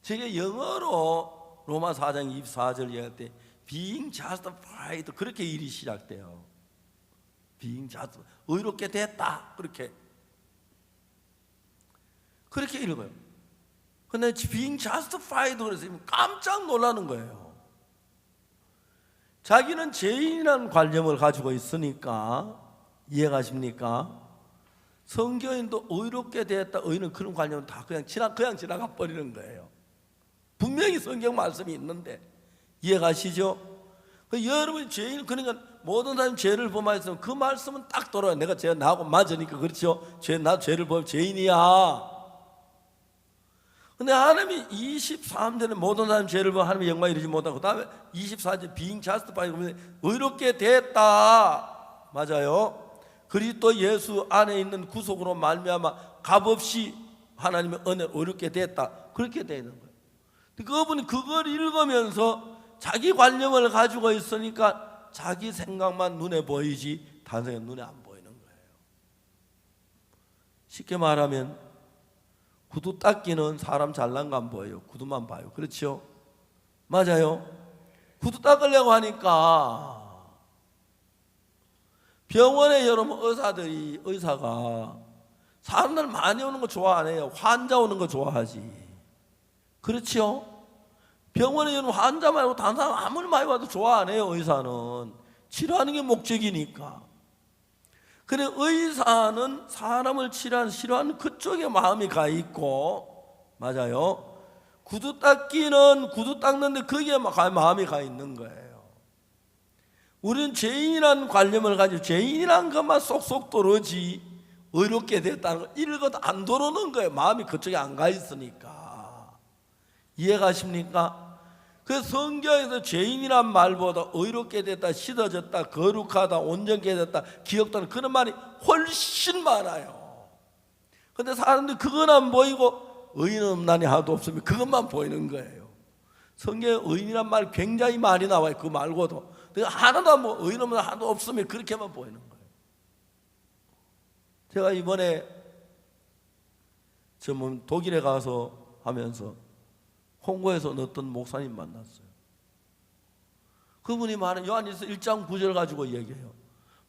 제가 영어로 로마 4장 24절 이야기할 때 being justified 그렇게 일이 시작돼요. being justified 의롭게 됐다 그렇게 읽어요. 근데 being justified 그래서 깜짝 놀라는 거예요. 자기는 죄인이라는 관념을 가지고 있으니까, 이해가십니까? 성경인도 의롭게 되었다, 의는 그런 관념은 다 그냥 지나가 버리는 거예요. 분명히 성경 말씀이 있는데, 이해가시죠? 여러분 죄인, 그러니까 모든 사람이 죄를 범하였으면 그 말씀은 딱 돌아요. 내가 죄 나하고 맞으니까 그렇죠. 나 죄를 범 죄인이야. 근데 하나님이 23절에 모든 사람 죄를 범 하나님의 영광 이루지 못하고, 그 다음에 24절 being justified 의롭게 됐다. 맞아요. 그리스도 예수 안에 있는 구속으로 말미암아 값없이 하나님의 은혜로 의롭게 됐다. 그렇게 되어 있는 거예요. 그분이 그걸 읽으면서 자기 관념을 가지고 있으니까 자기 생각만 눈에 보이지 다른 생각 눈에 안 보이는 거예요. 쉽게 말하면 구두 닦기는 사람 잘난 거 안 보여요. 구두만 봐요. 그렇죠? 맞아요. 구두 닦으려고 하니까 병원에 여러분 의사가 사람들 많이 오는 거 좋아 안 해요. 환자 오는 거 좋아하지. 그렇죠? 병원에 여러분 환자 말고 다른 사람 아무리 많이 와도 좋아 안 해요. 의사는 치료하는 게 목적이니까. 그래 의사는 사람을 싫어하는 그쪽에 마음이 가 있고, 맞아요. 구두 닦기는 구두 닦는데 거기에 마음이 가 있는 거예요. 우리는 죄인이라는 관념을 가지고 죄인이란 것만 쏙쏙 도르지 의롭게 됐다는 거 읽어도 안 도르는 거예요. 마음이 그쪽에 안 가 있으니까. 이해가십니까? 그 성경에서 죄인이란 말보다 의롭게 됐다, 씻어졌다, 거룩하다, 온전케 됐다, 기억되는 그런 말이 훨씬 많아요. 그런데 사람들이 그건 안 보이고 의인 없나니 하나도 없으면 그것만 보이는 거예요. 성경에 의인이란 말 굉장히 많이 나와요. 그 말고도 하나도 뭐 의인 없나 하나도 없으면 그렇게만 보이는 거예요. 제가 이번에 독일에 가서 하면서 홍고에서 어떤 목사님 만났어요. 그분이 말하는 요한일서 1장 9절 가지고 얘기해요.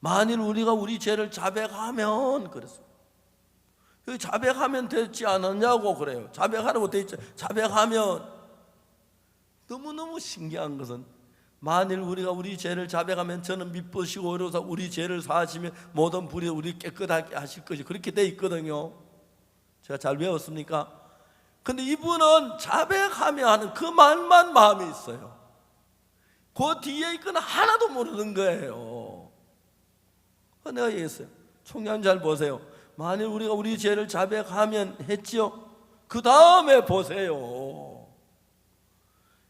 만일 우리가 우리 죄를 자백하면 그랬어요. 여기 자백하면 되지 않았냐고 그래요. 자백하라고 돼 있죠. 자백하면. 너무너무 신기한 것은 만일 우리가 우리 죄를 자백하면 저는 미쁘시고 오로사 우리 죄를 사하시며 모든 불의 우리 깨끗하게 하실 것이 그렇게 돼 있거든요. 제가 잘 외웠습니까? 근데 이분은 자백하며 하는 그 말만 마음에 있어요. 그 뒤에 있거나 하나도 모르는 거예요. 내가 얘기했어요. 총장 잘 보세요. 만일 우리가 우리 죄를 자백하면 했지요. 그 다음에 보세요.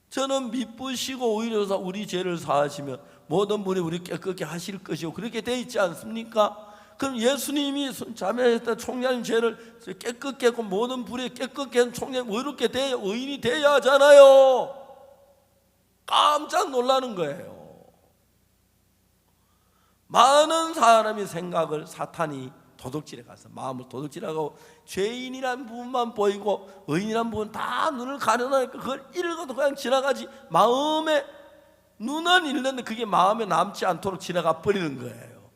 저는 미쁘시고 오히려 우리 죄를 사하시며 모든 분이 우리 깨끗게 하실 것이요. 그렇게 돼 있지 않습니까? 그럼 예수님이 자매했다 총장님 죄를 깨끗게 하고 모든 불이 깨끗게 한 총장님 의롭게 돼야 의인이 돼야 하잖아요. 깜짝 놀라는 거예요. 많은 사람이 생각을 사탄이 도둑질해 가서 마음을 도둑질하고 죄인이란 부분만 보이고 의인이란 부분 다 눈을 가려놓으니까 그걸 읽어도 그냥 지나가지 마음에 눈은 읽는데 그게 마음에 남지 않도록 지나가 버리는 거예요.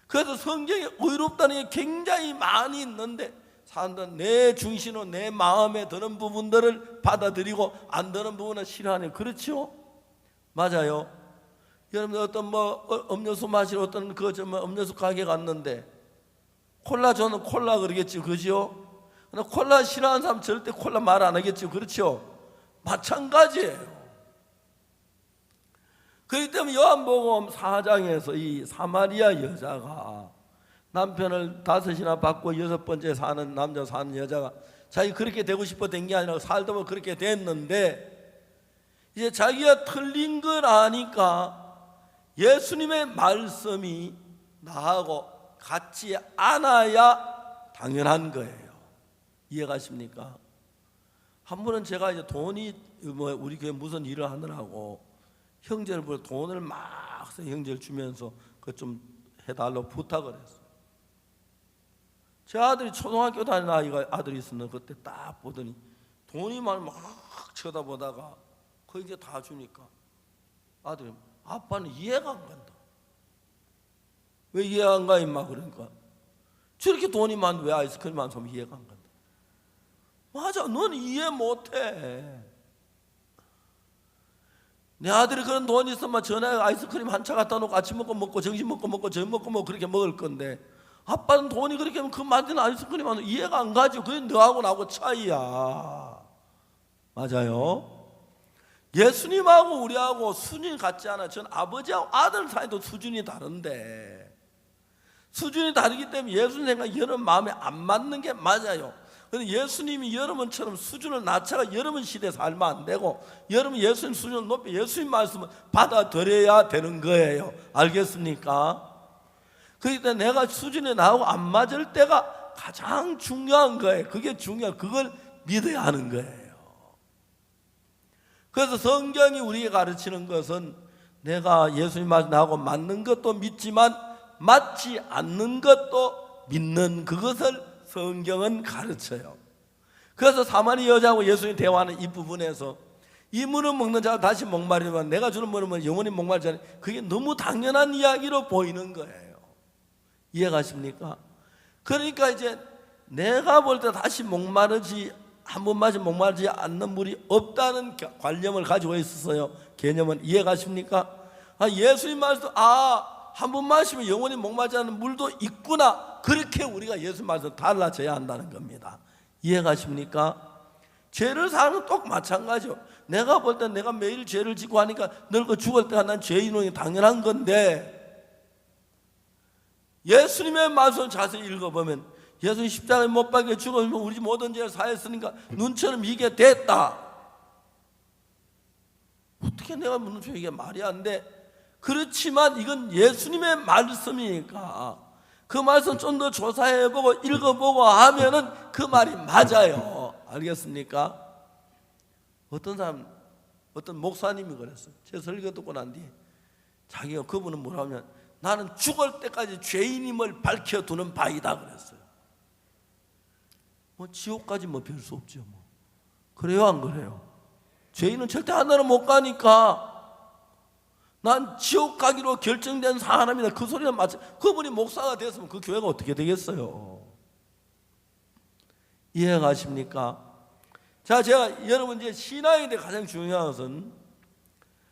그래서 성경에 의롭다는 게 굉장히 많이 있는데 사람들은 내 중심으로 내 마음에 드는 부분들을 받아들이고 안 드는 부분은 싫어하네요. 그렇죠? 맞아요. 여러분들 어떤 음료수 마시러 어떤 음료수 가게 갔는데 콜라 저는 콜라 그러겠죠. 그죠? 콜라 싫어하는 사람 절대 콜라 말 안 하겠죠. 그렇죠? 마찬가지예요. 그렇기 때문에 요한복음 4장에서 이 사마리아 여자가 남편을 5이나 받고 6번째 사는 남자 사는 여자가 자기 그렇게 되고 싶어 된 게 아니라 살다 보면 그렇게 됐는데 이제 자기가 틀린 걸 아니까 예수님의 말씀이 나하고 같지 않아야 당연한 거예요. 이해가십니까? 한 번은 제가 이제 돈이 우리 교회 무슨 일을 하느라고 형제를 불러 돈을 막 형제를 주면서 그것 좀 해달라고 부탁을 했어요. 제 아들이 초등학교 다니는 아들이 있었는데 그때 딱 보더니 돈이만 막 쳐다보다가 그 이제 다 주니까 아들이 아빠는 이해가 안 간다. 왜 이해가 안 가 임마 그러니까 저렇게 돈이 많은데 왜 아이스크림 안 사면 이해가 안 간다. 맞아, 넌 이해 못해. 내 아들이 그런 돈이 있으면 전에 아이스크림 한 차 갖다 놓고 아침 먹고 점심 먹고 저녁 먹고 그렇게 먹을 건데 아빠는 돈이 그렇게 하면 그 만든 아이스크림 안 이해가 안 가죠. 그게 너하고 나하고 차이야. 맞아요. 예수님하고 우리하고 수준이 같지 않아요. 전 아버지하고 아들 사이도 수준이 다른데 수준이 다르기 때문에 예수님 생각 여러분 마음에 안 맞는 게 맞아요. 그런데 예수님이 여러분처럼 수준을 낮춰가 여러분 시대에 살면 안 되고 여러분 예수님 수준을 높여 예수님 말씀을 받아들여야 되는 거예요. 알겠습니까? 그렇기 때문에 내가 수준에 나하고 안 맞을 때가 가장 중요한 거예요. 그게 중요한 그걸 믿어야 하는 거예요. 그래서 성경이 우리에게 가르치는 것은 내가 예수님 말씀 나하고 맞는 것도 믿지만 맞지 않는 것도 믿는 그것을 성경은 가르쳐요. 그래서 사마리 여자하고 예수님 대화하는 이 부분에서 이 물을 먹는 자가 다시 목마르면 내가 주는 물을 먹으면 영원히 목마르지 않아요. 그게 너무 당연한 이야기로 보이는 거예요. 이해가십니까? 그러니까 이제 내가 볼 때 다시 목마르지 한 번 마시면 목마르지 않는 물이 없다는 관념을 가지고 있었어요. 개념은 이해가십니까? 예수님 말씀 한 번 마시면 영원히 목마르지 않는 물도 있구나. 그렇게 우리가 예수님 말씀 달라져야 한다는 겁니다. 이해가십니까? 죄를 사는 건 똑 마찬가지요. 내가 볼 때 내가 매일 죄를 짓고 하니까 늙어 죽을 때가 난 죄인이 당연한 건데 예수님의 말씀 자세히 읽어보면 예수님 십자가에 못 박혀 죽으면 우리 모든 죄를 사했으니까 눈처럼 이게 됐다. 어떻게 내가 묻는 줄 이게 말이 안 돼. 그렇지만 이건 예수님의 말씀이니까 그 말씀 좀 더 조사해보고 읽어보고 하면은 그 말이 맞아요. 알겠습니까? 어떤 사람 어떤 목사님이 그랬어요. 제 설교 듣고 난 뒤에 자기가 그분은 뭐라 하면 나는 죽을 때까지 죄인임을 밝혀두는 바이다 그랬어요. 지옥까지 별 수 없죠. 그래요 안 그래요? 죄인은 절대 하늘은 못 가니까 난 지옥 가기로 결정된 사람이다. 그 소리는 맞지. 그분이 목사가 됐으면 그 교회가 어떻게 되겠어요? 이해가십니까? 자, 제가 여러분 이제 신앙인데 가장 중요한 것은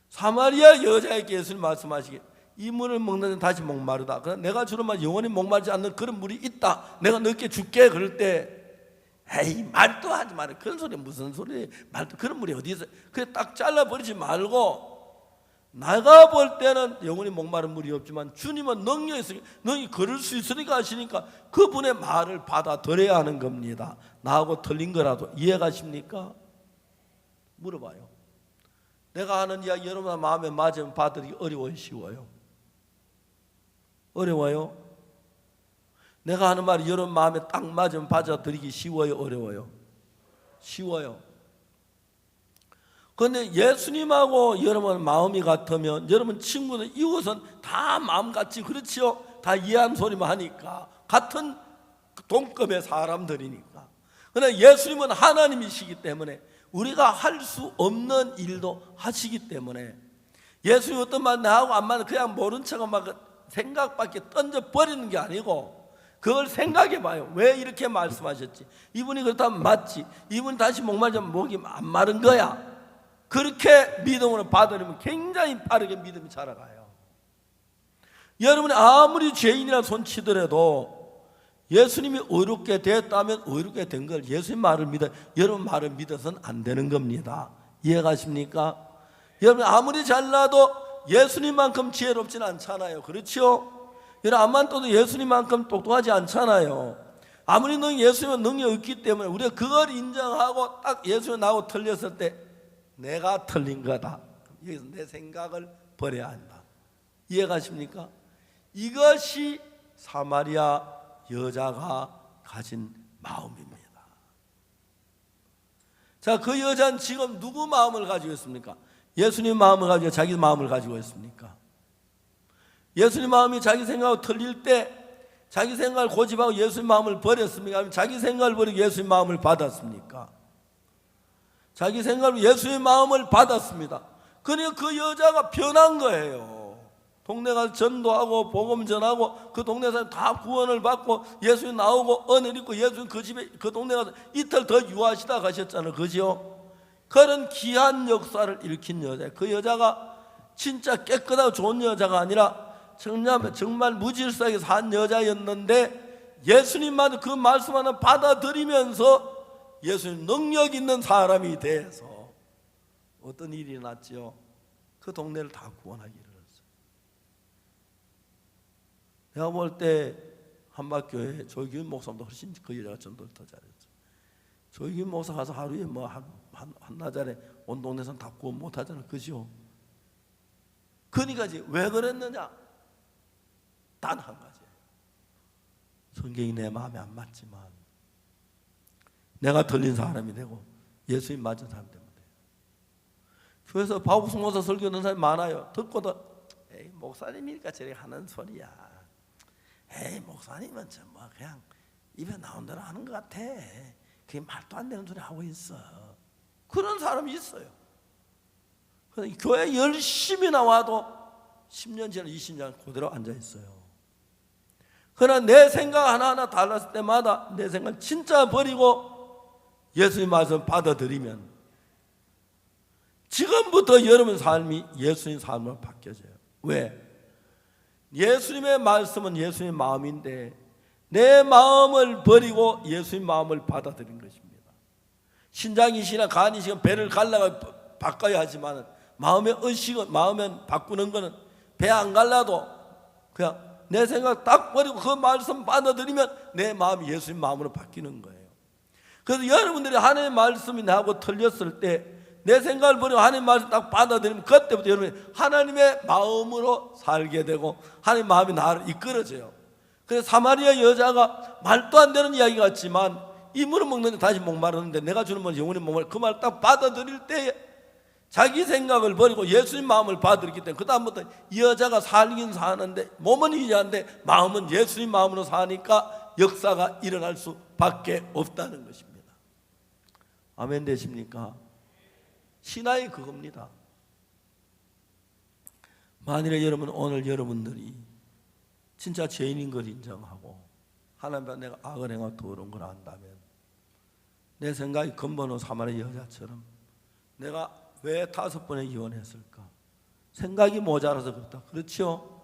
사마리아 여자에게 예수님 말씀하시기에 이 물을 먹는 데 다시 목마르다. 그러나 내가 주는 말 영원히 목마르지 않는 그런 물이 있다. 내가 너께 줄게. 그럴 때 에이 말도 하지 마라. 그런 소리 무슨 소리? 말도 그런 물이 어디 있어? 그래 딱 잘라버리지 말고 내가 볼 때는 영원히 목마른 물이 없지만 주님은 능력이 있으니까 너희 걸을 수 있으니까 하시니까 그분의 말을 받아들여야 하는 겁니다. 나하고 틀린 거라도 이해가십니까? 물어봐요. 내가 하는 이야기 여러분 마음에 맞으면 받아들이기 어려워요? 쉬워요? 어려워요? 내가 하는 말이 여러분 마음에 딱 맞으면 받아들이기 쉬워요? 어려워요? 쉬워요. 그런데 예수님하고 여러분 마음이 같으면 여러분 친구들 이웃은 다 마음같이 그렇지요? 다 이해한 소리만 하니까 같은 동급의 사람들이니까. 그러나 예수님은 하나님이시기 때문에 우리가 할 수 없는 일도 하시기 때문에 예수님 어떤 말 나하고 안 맞는 그냥 모른 척은 막 생각밖에 던져버리는 게 아니고 그걸 생각해 봐요. 왜 이렇게 말씀하셨지? 이분이 그렇다면 맞지. 이분이 다시 목마르면 목이 안 마른 거야. 그렇게 믿음으로 받아들이면 굉장히 빠르게 믿음이 자라가요. 여러분이 아무리 죄인이라 손치더라도 예수님이 의롭게 됐다면 의롭게 된 걸 예수님 말을 믿어 여러분 말을 믿어서는 안 되는 겁니다. 이해가십니까? 여러분 아무리 잘나도 예수님만큼 지혜롭지는 않잖아요. 그렇죠? 여러분 암만 떠도 예수님만큼 똑똑하지 않잖아요. 아무리 예수님은 능력이 없기 때문에 우리가 그걸 인정하고 딱 예수님 나하고 틀렸을 때 내가 틀린 거다. 여기서 내 생각을 버려야 한다. 이해가십니까? 이것이 사마리아 여자가 가진 마음입니다. 자, 그 여자는 지금 누구 마음을 가지고 있습니까? 예수님 마음을 가지고 자기 마음을 가지고 있습니까? 예수님 마음이 자기 생각하고 틀릴 때 자기 생각을 고집하고 예수님 마음을 버렸습니까? 아니면 자기 생각을 버리고 예수님 마음을 받았습니까? 자기 생각으로 예수의 마음을 받았습니다. 그러니까 그 여자가 변한 거예요. 동네 가서 전도하고 복음 전하고 그 동네 사람 다 구원을 받고 예수님 나오고 은혜를 입고 예수님 그 집에 그 동네 가서 이틀 더 유하시다 가셨잖아요. 그죠? 그런 귀한 역사를 일으킨 여자. 그 여자가 진짜 깨끗하고 좋은 여자가 아니라 정말 무질서하게 산 여자였는데 예수님만 그 말씀 하나 받아들이면서 예수님 능력 있는 사람이 돼서 어떤 일이 났죠? 그 동네를 다 구원하기 이르렀어요. 내가 볼 때 한박교회 조기훈 목사님도 훨씬 그 여자가 전도를 더 잘했어요. 조기훈 목사 가서 하루에 뭐 한나절에 온 동네 사람 다 구원 못하잖아요. 그죠? 그러니까 왜 그랬느냐? 단 한 가지예요. 성경이 내 마음에 안 맞지만 내가 틀린 사람이 되고 예수님 맞은 사람 되면 돼요. 교회에서 바우스 목사 설교하는 사람이 많아요. 듣고도 에이 목사님이니까 저렇게 하는 소리야. 에이 목사님은 뭐 그냥 입에 나온 대로 하는 것 같아. 그게 말도 안 되는 소리 하고 있어. 그런 사람이 있어요. 교회 열심히 나와도 10년 지나 20년 그대로 앉아있어요. 그러나 내 생각 하나하나 달랐을 때마다 내 생각 진짜 버리고 예수님 말씀 받아들이면 지금부터 여러분 삶이 예수님 삶으로 바뀌어져요. 왜? 예수님의 말씀은 예수님의 마음인데 내 마음을 버리고 예수님 마음을 받아들인 것입니다. 신장이시나 간이시나 배를 갈라가 바꿔야 하지만 마음의 의식은 마음은 바꾸는 것은 배 안 갈라도 그냥 내 생각 딱 버리고 그 말씀 받아들이면 내 마음이 예수님 마음으로 바뀌는 거예요. 그래서 여러분들이 하나님의 말씀이 나하고 틀렸을 때 내 생각을 버리고 하나님의 말씀 딱 받아들이면 그때부터 여러분이 하나님의 마음으로 살게 되고 하나님의 마음이 나를 이끌어져요. 그래서 사마리아 여자가 말도 안 되는 이야기 같지만 이 물을 먹는데 다시 목마르는데 내가 주는 건 영원히 목마르 그 말 딱 받아들일 때 자기 생각을 버리고 예수님 마음을 받아들이기 때문에 그 다음부터 이 여자가 살긴 사는데 몸은 이해하는데 마음은 예수님 마음으로 사니까 역사가 일어날 수밖에 없다는 것입니다. 아멘 되십니까? 신앙이 그겁니다. 만일에 오늘 여러분들이 진짜 죄인인 걸 인정하고 하나님 앞에 내가 악을 행하고 더러운 걸 안다면, 내 생각이 근본은 사마리아 여자처럼 내가 왜 5번에 이혼했을까? 생각이 모자라서 그렇다. 그렇죠?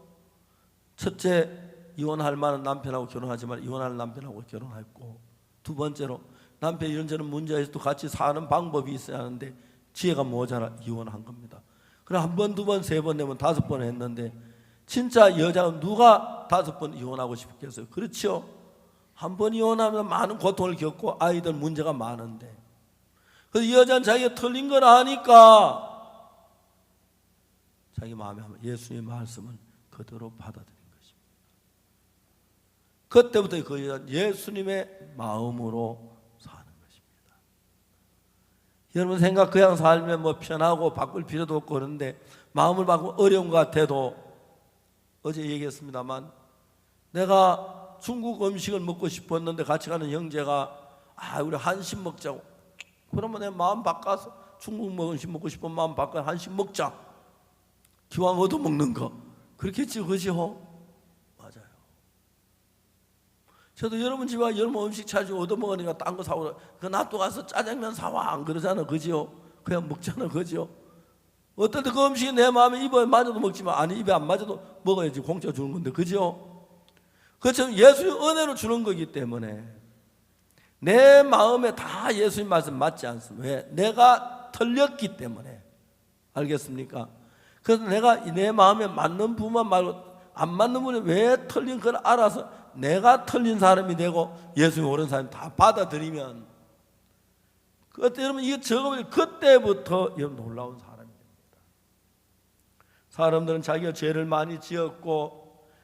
첫째, 이혼할 만한 남편하고 결혼하지만 이혼할 남편하고 결혼했고, 두 번째로 남편이 이런저런 문제가 있어도 같이 사는 방법이 있어야 하는데 지혜가 모자라 이혼한 겁니다. 그럼 한 번, 두 번, 세 번 내면 5번 했는데 진짜 여자가 누가 5번 이혼하고 싶겠어요? 그렇죠? 한 번 이혼하면 많은 고통을 겪고 아이들 문제가 많은데, 그래서 이 여자는 자기가 틀린 걸 아니까 자기 마음에 하면 예수님의 말씀을 그대로 받아들인 것입니다. 그때부터 그 여자는 예수님의 마음으로 사는 것입니다. 여러분 생각 그냥 살면 뭐 편하고 바꿀 필요도 없고 그런데 마음을 바꾸면 어려운 것 같아도, 어제 얘기했습니다만 내가 중국 음식을 먹고 싶었는데 같이 가는 형제가 우리 한식 먹자고, 그러면 내 마음 바꿔서 중국 음식 먹고 싶은 마음 바꿔 한식 먹자, 기왕 얻어먹는 거 그렇겠지, 그죠? 맞아요. 저도 여러분 집에 여러분 음식 차지고 얻어먹으니까 딴 거 사오라, 그 놔둬 가서 짜장면 사와 안 그러잖아, 그죠? 그냥 먹잖아, 그죠? 어떨 때 그 음식이 내 마음에 입에 맞아도 먹지만 아니 입에 안 맞아도 먹어야지, 공짜 주는 건데, 그죠? 그렇죠. 예수님 은혜로 주는 거기 때문에 내 마음에 다 예수님 말씀 맞지 않습니다. 왜? 내가 틀렸기 때문에. 알겠습니까? 그래서 내가 내 마음에 맞는 부분만 말고 안 맞는 부분이 왜 틀린 걸 알아서 내가 틀린 사람이 되고 예수님이 옳은 사람이 다 받아들이면, 그때 여러분 이거 적으면 그때부터 여러분 놀라운 사람이 됩니다. 사람들은 자기가 죄를 많이 지었고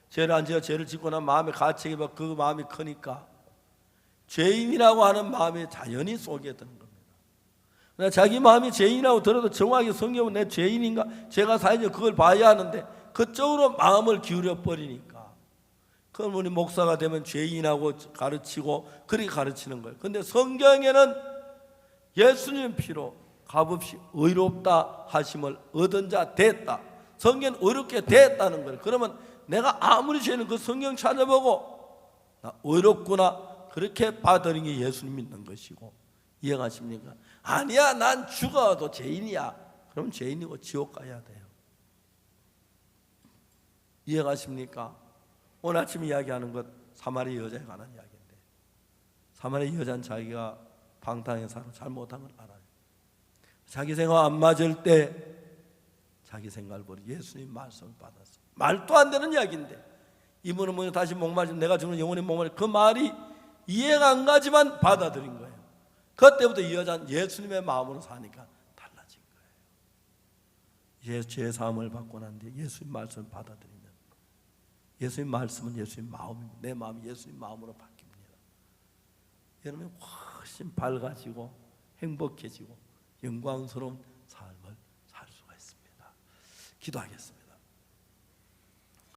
죄를 안 지어 죄를 짓고 난 마음에 가책이 그 마음이 크니까 죄인이라고 하는 마음이 자연히 속에 드는 겁니다. 그러나 자기 마음이 죄인이라고 들어도 정확히 성경은 내 죄인인가 죄가 사인지 그걸 봐야 하는데 그쪽으로 마음을 기울여 버리니까, 그럼 우리 목사가 되면 죄인하고 가르치고 그렇게 가르치는 거예요. 그런데 성경에는 예수님 피로 값없이 의롭다 하심을 얻은 자 됐다, 성경은 의롭게 됐다는 거예요. 그러면 내가 아무리 죄는 그 성경 찾아보고 나 의롭구나 그렇게 받아들인 게 예수님 믿는 것이고, 이해가십니까? 아니야 난 죽어도 죄인이야, 그럼 죄인이고 지옥 가야 돼요. 이해가십니까? 오늘 아침 이야기하는 것 사마리아 여자에 관한 이야기인데, 사마리아 여자는 자기가 방탕에 살아 잘못한 걸 알아요. 자기 생각 안 맞을 때 자기 생각을 버리고 예수님 말씀을 받았어요. 말도 안 되는 이야기인데 이분은 뭐 다시 목마르면 내가 주는 영혼의 목마르, 그 말이 이해가 안 가지만 받아들인 거예요. 그때부터 이 여자는 예수님의 마음으로 사니까 달라진 거예요. 죄 사함을 받고 난 뒤에 예수님 말씀을 받아들이면 예수님 말씀은 예수님 마음입니다. 내 마음이 예수님 마음으로 바뀝니다. 여러분 훨씬 밝아지고 행복해지고 영광스러운 삶을 살 수가 있습니다. 기도하겠습니다.